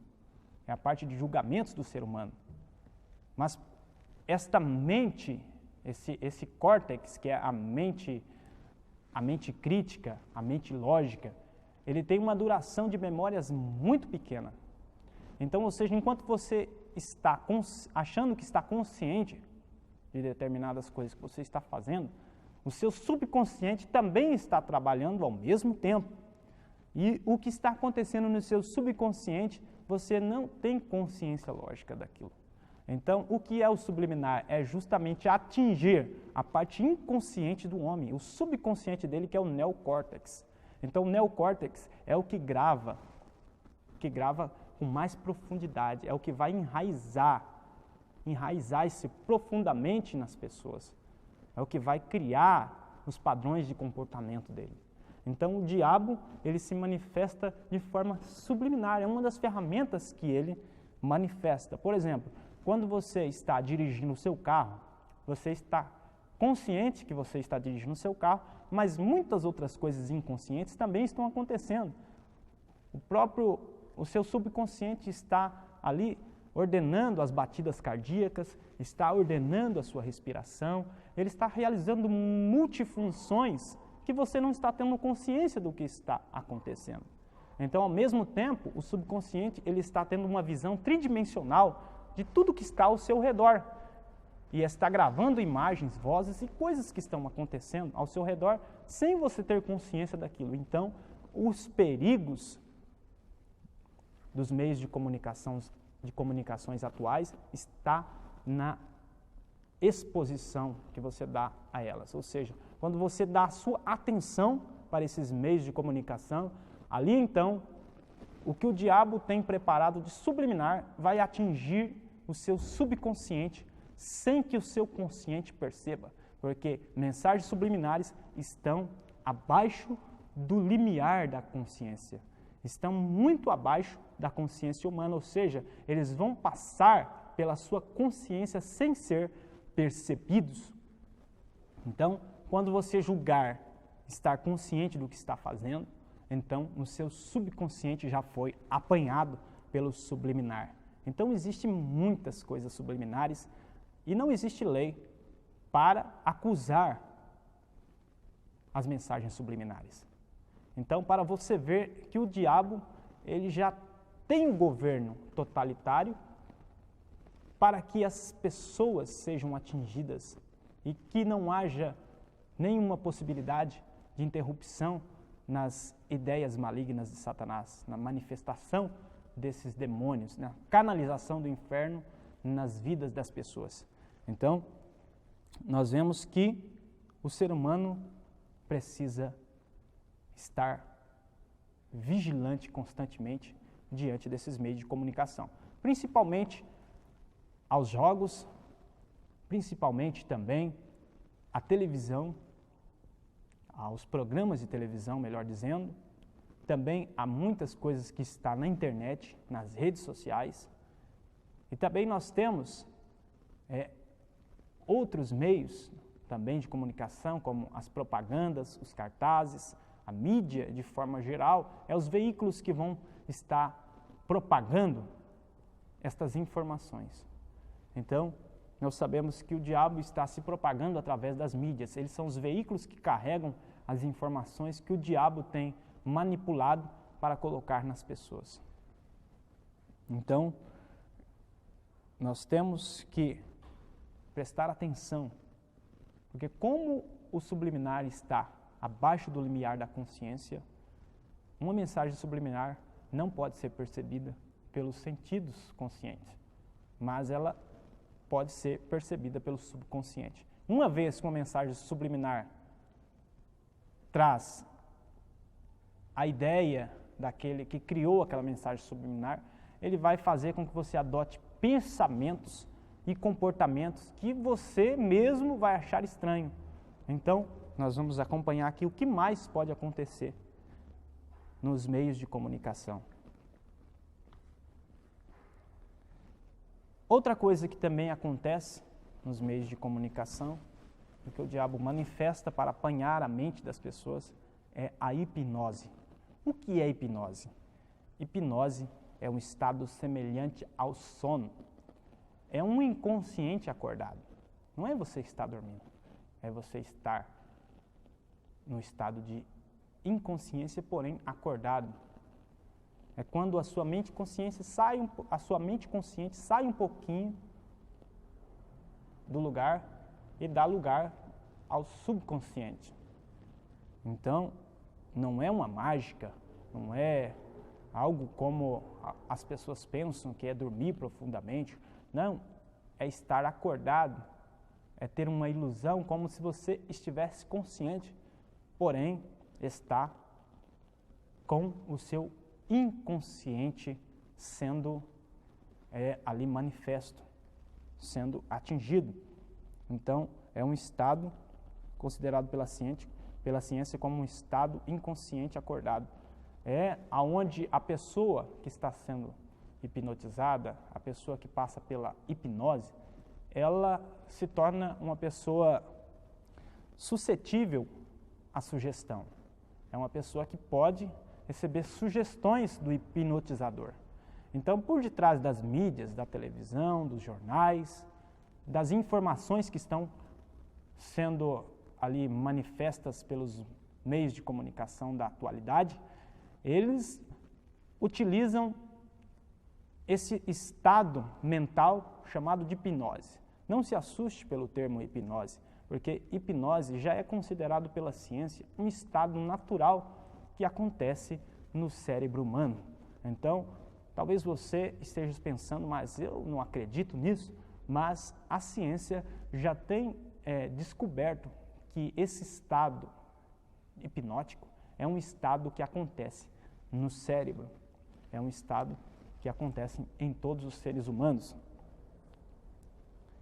É a parte de julgamentos do ser humano. Mas esta mente, esse córtex, que é a mente crítica, a mente lógica, ele tem uma duração de memórias muito pequena. Então, ou seja, enquanto você está achando que está consciente de determinadas coisas que você está fazendo, o seu subconsciente também está trabalhando ao mesmo tempo. E o que está acontecendo no seu subconsciente, você não tem consciência lógica daquilo. Então, o que é o subliminar? É justamente atingir a parte inconsciente do homem, o subconsciente dele, que é o neocórtex. Então, o neocórtex é o que grava com mais profundidade, é o que vai enraizar-se profundamente nas pessoas. É o que vai criar os padrões de comportamento dele. Então, o diabo, ele se manifesta de forma subliminar, é uma das ferramentas que ele manifesta. Por exemplo, quando você está dirigindo o seu carro, você está consciente que você está dirigindo o seu carro, mas muitas outras coisas inconscientes também estão acontecendo. O seu subconsciente está ali ordenando as batidas cardíacas, está ordenando a sua respiração, ele está realizando multifunções que você não está tendo consciência do que está acontecendo. Então, ao mesmo tempo, o subconsciente ele está tendo uma visão tridimensional de tudo que está ao seu redor e está gravando imagens, vozes e coisas que estão acontecendo ao seu redor sem você ter consciência daquilo. Então, os perigos dos meios de comunicações atuais está na exposição que você dá a elas. Ou seja, quando você dá a sua atenção para esses meios de comunicação, ali então, o que o diabo tem preparado de subliminar vai atingir o seu subconsciente sem que o seu consciente perceba, porque mensagens subliminares estão abaixo do limiar da consciência, estão muito abaixo da consciência humana, ou seja, eles vão passar pela sua consciência sem ser percebidos. Então, quando você julgar estar consciente do que está fazendo, então o seu subconsciente já foi apanhado pelo subliminar. Então, existem muitas coisas subliminares e não existe lei para acusar as mensagens subliminares. Então, para você ver que o diabo ele já tem um governo totalitário para que as pessoas sejam atingidas e que não haja nenhuma possibilidade de interrupção nas ideias malignas de Satanás, na manifestação desses demônios, na canalização do inferno nas vidas das pessoas. Então, nós vemos que o ser humano precisa estar vigilante constantemente diante desses meios de comunicação, principalmente aos jogos, principalmente também à televisão, aos programas de televisão, melhor dizendo. Também há muitas coisas que estão na internet, nas redes sociais. E também nós temos outros meios também de comunicação, como as propagandas, os cartazes, a mídia de forma geral, os veículos que vão estar propagando estas informações. Então, nós sabemos que o diabo está se propagando através das mídias. Eles são os veículos que carregam as informações que o diabo tem manipulado para colocar nas pessoas. Então, nós temos que prestar atenção, porque como o subliminar está abaixo do limiar da consciência, uma mensagem subliminar não pode ser percebida pelos sentidos conscientes, mas ela pode ser percebida pelo subconsciente. Uma vez que uma mensagem subliminar traz a ideia daquele que criou aquela mensagem subliminar, ele vai fazer com que você adote pensamentos e comportamentos que você mesmo vai achar estranho. Então, nós vamos acompanhar aqui o que mais pode acontecer nos meios de comunicação. Outra coisa que também acontece nos meios de comunicação, o que o diabo manifesta para apanhar a mente das pessoas, é a hipnose. O que é hipnose? Hipnose é um estado semelhante ao sono. É um inconsciente acordado. Não é você que está dormindo, é você estar no estado de inconsciência, porém acordado. É quando a sua mente consciente sai um pouquinho do lugar e dá lugar ao subconsciente. Então, não é uma mágica, não é algo como as pessoas pensam que é dormir profundamente. Não, é estar acordado, é ter uma ilusão como se você estivesse consciente, porém está com o seu inconsciente sendo ali manifesto, sendo atingido. Então, é um estado considerado pela ciência como um estado inconsciente acordado. É aonde a pessoa que está sendo hipnotizada, a pessoa que passa pela hipnose, ela se torna uma pessoa suscetível à sugestão. É uma pessoa que pode receber sugestões do hipnotizador. Então, por detrás das mídias, da televisão, dos jornais, das informações que estão sendo ali manifestas pelos meios de comunicação da atualidade, eles utilizam esse estado mental chamado de hipnose. Não se assuste pelo termo hipnose, porque hipnose já é considerado pela ciência um estado natural que acontece no cérebro humano. Então, talvez você esteja pensando, mas eu não acredito nisso, mas a ciência já tem descoberto que esse estado hipnótico é um estado que acontece no cérebro, é um estado que acontece em todos os seres humanos.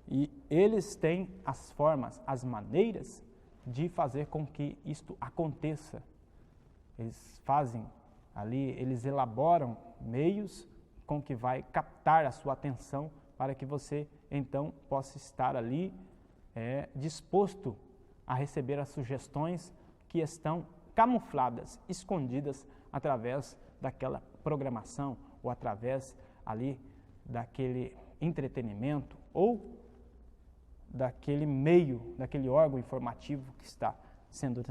E eles têm as formas, as maneiras de fazer com que isto aconteça. Eles fazem ali, eles elaboram meios com que vai captar a sua atenção para que você então possa estar ali disposto a receber as sugestões que estão camufladas, escondidas através daquela programação ou através ali daquele entretenimento ou daquele meio, daquele órgão informativo que está sendo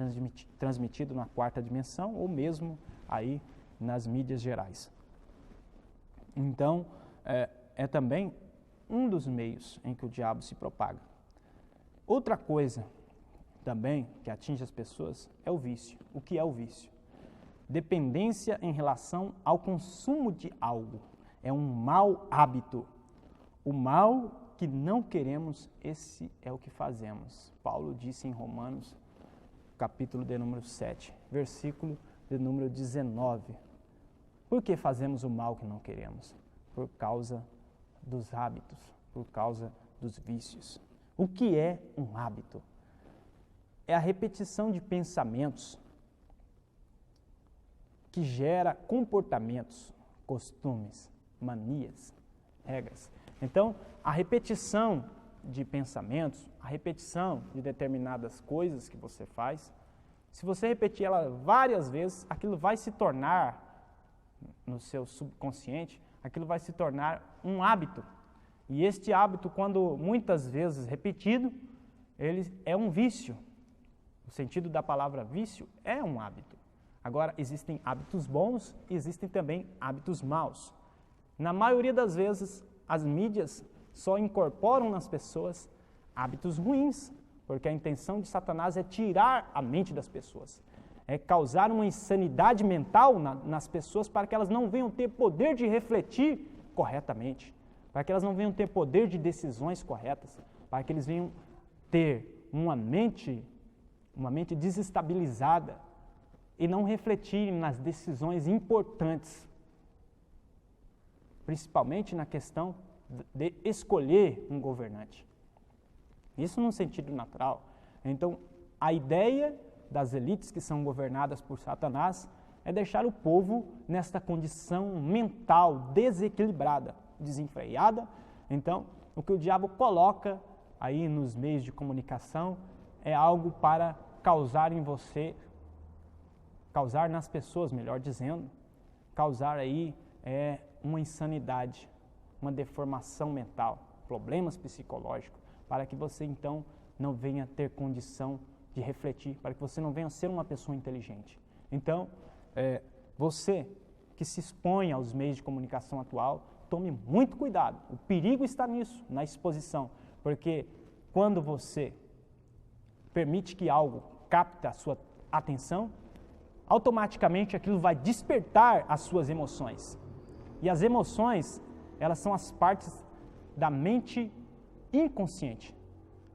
transmitido na quarta dimensão ou mesmo aí nas mídias gerais. Então, é também um dos meios em que o diabo se propaga. Outra coisa também que atinge as pessoas é o vício. O que é o vício? Dependência em relação ao consumo de algo. É um mau hábito. O mal que não queremos, esse é o que fazemos. Paulo disse em Romanos, capítulo de número 7, versículo de número 19. Por que fazemos o mal que não queremos? Por causa dos hábitos, por causa dos vícios. O que é um hábito? É a repetição de pensamentos que gera comportamentos, costumes, manias, regras. Então, a repetição de pensamentos, a repetição de determinadas coisas que você faz, se você repetir ela várias vezes, aquilo vai se tornar, no seu subconsciente, aquilo vai se tornar um hábito. E este hábito, quando muitas vezes repetido, ele é um vício. O sentido da palavra vício é um hábito. Agora, existem hábitos bons e existem também hábitos maus. Na maioria das vezes, as mídias só incorporam nas pessoas hábitos ruins, porque a intenção de Satanás é tirar a mente das pessoas, é causar uma insanidade mental nas pessoas para que elas não venham ter poder de refletir corretamente, para que elas não venham ter poder de decisões corretas, para que eles venham ter uma mente desestabilizada e não refletirem nas decisões importantes, principalmente na questão de escolher um governante. Isso num sentido natural. Então, a ideia das elites que são governadas por Satanás é deixar o povo nesta condição mental desequilibrada, desenfreada. Então, o que o diabo coloca aí nos meios de comunicação é algo para causar em você, causar nas pessoas, melhor dizendo, causar aí uma insanidade, uma deformação mental, problemas psicológicos, para que você então não venha ter condição de refletir, para que você não venha ser uma pessoa inteligente. Então, você que se expõe aos meios de comunicação atual, tome muito cuidado. O perigo está nisso, na exposição, porque quando você permite que algo capte a sua atenção, automaticamente aquilo vai despertar as suas emoções. E as emoções, elas são as partes da mente inconsciente.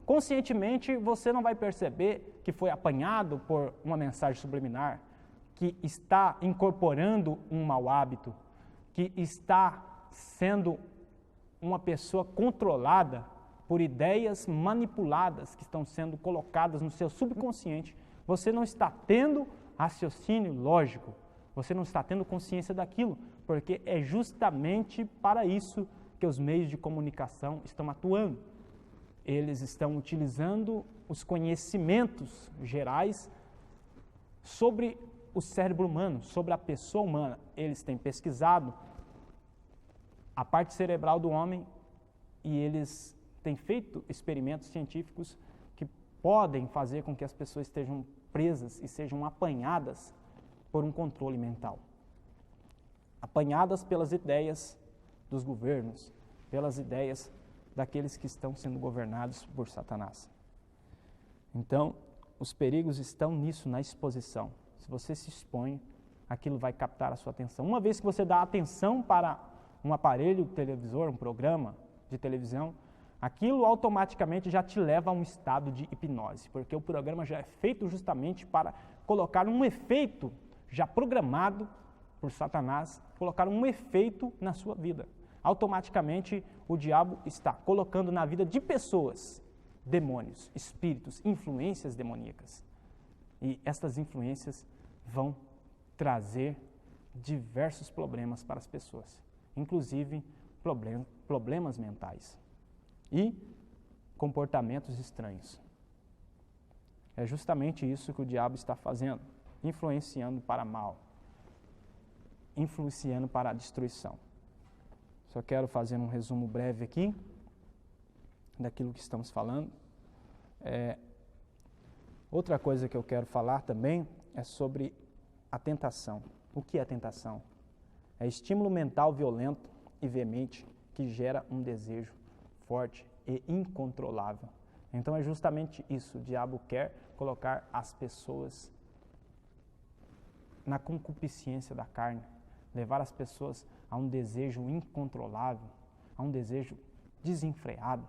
Conscientemente, você não vai perceber que foi apanhado por uma mensagem subliminar, que está incorporando um mau hábito, que está sendo uma pessoa controlada por ideias manipuladas que estão sendo colocadas no seu subconsciente. Você não está tendo raciocínio lógico, você não está tendo consciência daquilo, porque é justamente para isso que os meios de comunicação estão atuando. Eles estão utilizando os conhecimentos gerais sobre o cérebro humano, sobre a pessoa humana. Eles têm pesquisado a parte cerebral do homem e eles têm feito experimentos científicos que podem fazer com que as pessoas estejam presas e sejam apanhadas por um controle mental. Apanhadas pelas ideias dos governos, pelas ideias daqueles que estão sendo governados por Satanás. Então, os perigos estão nisso, na exposição. Se você se expõe, aquilo vai captar a sua atenção. Uma vez que você dá atenção para um aparelho televisor, um programa de televisão, aquilo automaticamente já te leva a um estado de hipnose, porque o programa já é feito justamente para colocar um efeito já programado por Satanás, colocar um efeito na sua vida. Automaticamente o diabo está colocando na vida de pessoas demônios, espíritos, influências demoníacas. E estas influências vão trazer diversos problemas para as pessoas, inclusive problemas mentais e comportamentos estranhos. É justamente isso que o diabo está fazendo, influenciando para mal, influenciando para a destruição. Só quero fazer um resumo breve aqui daquilo que estamos falando. Outra coisa que eu quero falar também é sobre a tentação. O que é tentação? É estímulo mental violento e veemente que gera um desejo forte e incontrolável. Então é justamente isso. O diabo quer colocar as pessoas na concupiscência da carne, levar as pessoas a um desejo incontrolável, a um desejo desenfreado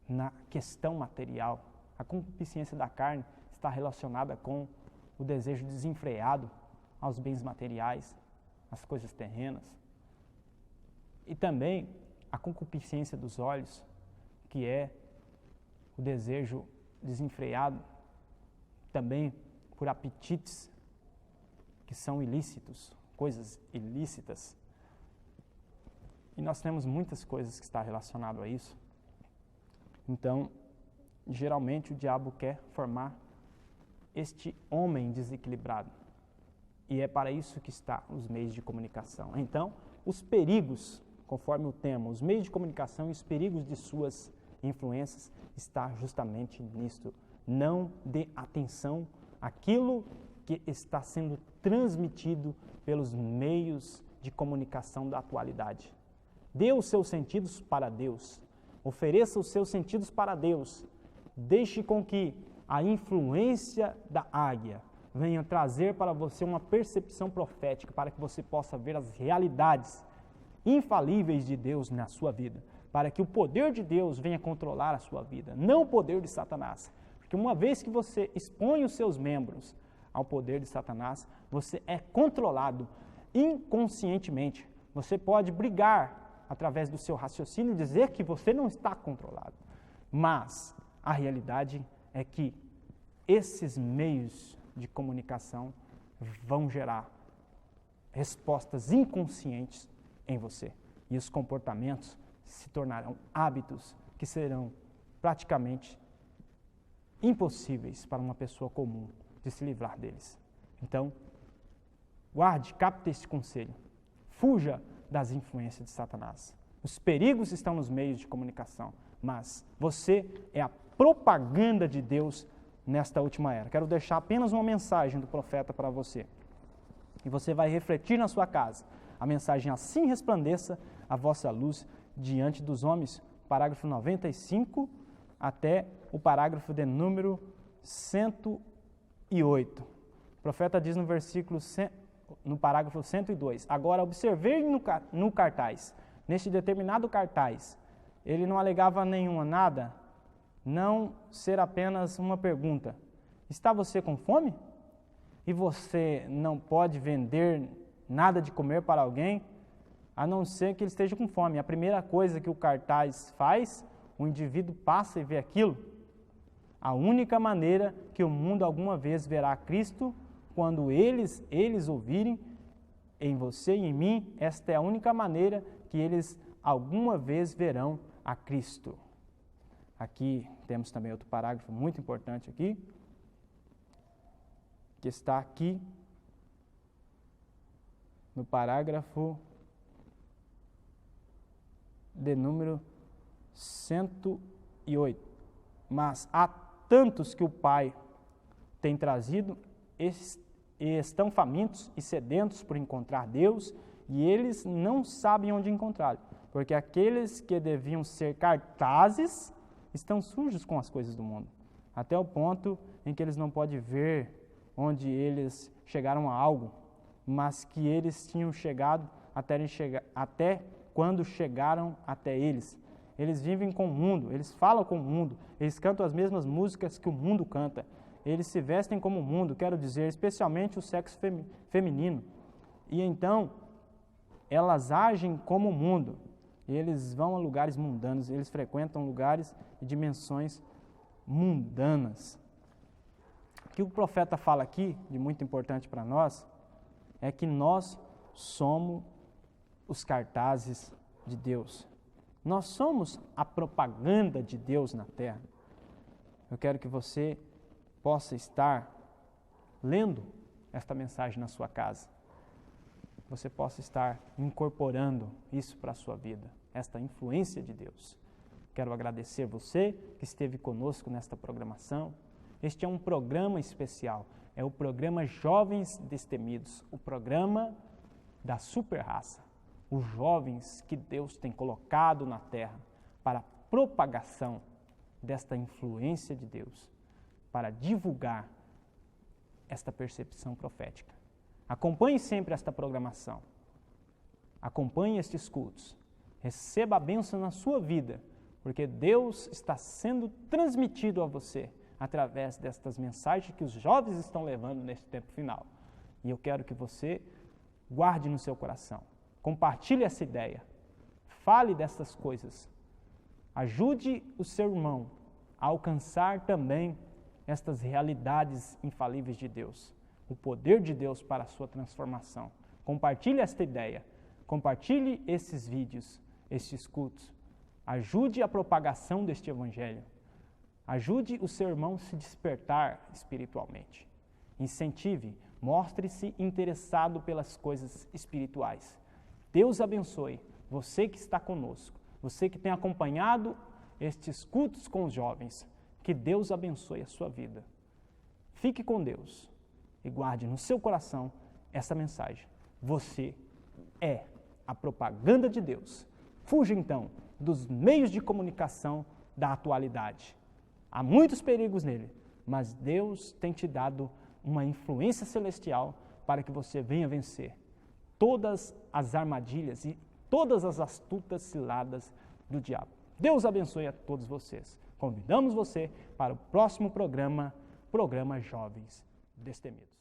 na questão material. A concupiscência da carne está relacionada com o desejo desenfreado aos bens materiais, às coisas terrenas. E também a concupiscência dos olhos, que é o desejo desenfreado também por apetites que são ilícitos, coisas ilícitas. E nós temos muitas coisas que estão relacionadas a isso. Então, geralmente o diabo quer formar este homem desequilibrado. E é para isso que está os meios de comunicação. Então, os perigos conforme o tema, os meios de comunicação e os perigos de suas influências, está justamente nisto. Não dê atenção àquilo que está sendo transmitido pelos meios de comunicação da atualidade. Dê os seus sentidos para Deus. Ofereça os seus sentidos para Deus. Deixe com que a influência da águia venha trazer para você uma percepção profética, para que você possa ver as realidades infalíveis de Deus na sua vida, para que o poder de Deus venha controlar a sua vida, não o poder de Satanás. Porque uma vez que você expõe os seus membros ao poder de Satanás, você é controlado inconscientemente. Você pode brigar através do seu raciocínio e dizer que você não está controlado. Mas a realidade é que esses meios de comunicação vão gerar respostas inconscientes em você. E os comportamentos se tornarão hábitos que serão praticamente impossíveis para uma pessoa comum de se livrar deles. Então, guarde, capte esse conselho. Fuja das influências de Satanás. Os perigos estão nos meios de comunicação, mas você é a propaganda de Deus nesta última era. Quero deixar apenas uma mensagem do profeta para você. E você vai refletir na sua casa. A mensagem: assim resplandeça a vossa luz diante dos homens. Parágrafo 95 até o parágrafo de número 108. O profeta diz no parágrafo 102. Agora, observei no cartaz. Neste determinado cartaz, ele não alegava nada, não ser apenas uma pergunta. Está você com fome? E você não pode vender nada de comer para alguém, a não ser que ele esteja com fome. A primeira coisa que o cartaz faz, o indivíduo passa e vê aquilo. A única maneira que o mundo alguma vez verá Cristo, quando eles ouvirem em você e em mim, esta é a única maneira que eles alguma vez verão a Cristo. Aqui temos também outro parágrafo muito importante aqui, que está aqui no parágrafo de número 108. Mas há tantos que o Pai tem trazido e estão famintos e sedentos por encontrar Deus, e eles não sabem onde encontrá-lo, porque aqueles que deviam ser cartazes estão sujos com as coisas do mundo, até o ponto em que eles não podem ver onde eles chegaram a algo, mas que eles tinham chegado até quando chegaram até eles. Eles vivem com o mundo, eles falam com o mundo, eles cantam as mesmas músicas que o mundo canta, eles se vestem como o mundo, quero dizer, especialmente o sexo feminino. E então, elas agem como o mundo, eles vão a lugares mundanos, eles frequentam lugares e dimensões mundanas. O que o profeta fala aqui, de muito importante para nós, é que nós somos os cartazes de Deus. Nós somos a propaganda de Deus na terra. Eu quero que você possa estar lendo esta mensagem na sua casa. Você possa estar incorporando isso para a sua vida, esta influência de Deus. Quero agradecer você que esteve conosco nesta programação. Este é um programa especial, é o programa Jovens Destemidos, o programa da super raça. Os jovens que Deus tem colocado na terra para a propagação desta influência de Deus, para divulgar esta percepção profética. Acompanhe sempre esta programação, acompanhe estes cultos, receba a bênção na sua vida, porque Deus está sendo transmitido a você através destas mensagens que os jovens estão levando neste tempo final. E eu quero que você guarde no seu coração, compartilhe essa ideia, fale dessas coisas, ajude o seu irmão a alcançar também estas realidades infalíveis de Deus, o poder de Deus para a sua transformação. Compartilhe esta ideia, compartilhe esses vídeos, estes cultos, ajude a propagação deste evangelho, ajude o seu irmão a se despertar espiritualmente, incentive, mostre-se interessado pelas coisas espirituais. Deus abençoe, você que está conosco, você que tem acompanhado estes cultos com os jovens, que Deus abençoe a sua vida. Fique com Deus e guarde no seu coração essa mensagem. Você é a propaganda de Deus. Fuja então dos meios de comunicação da atualidade. Há muitos perigos nele, mas Deus tem te dado uma influência celestial para que você venha vencer todas as armadilhas e todas as astutas ciladas do diabo. Deus abençoe a todos vocês. Convidamos você para o próximo programa Jovens Destemidos.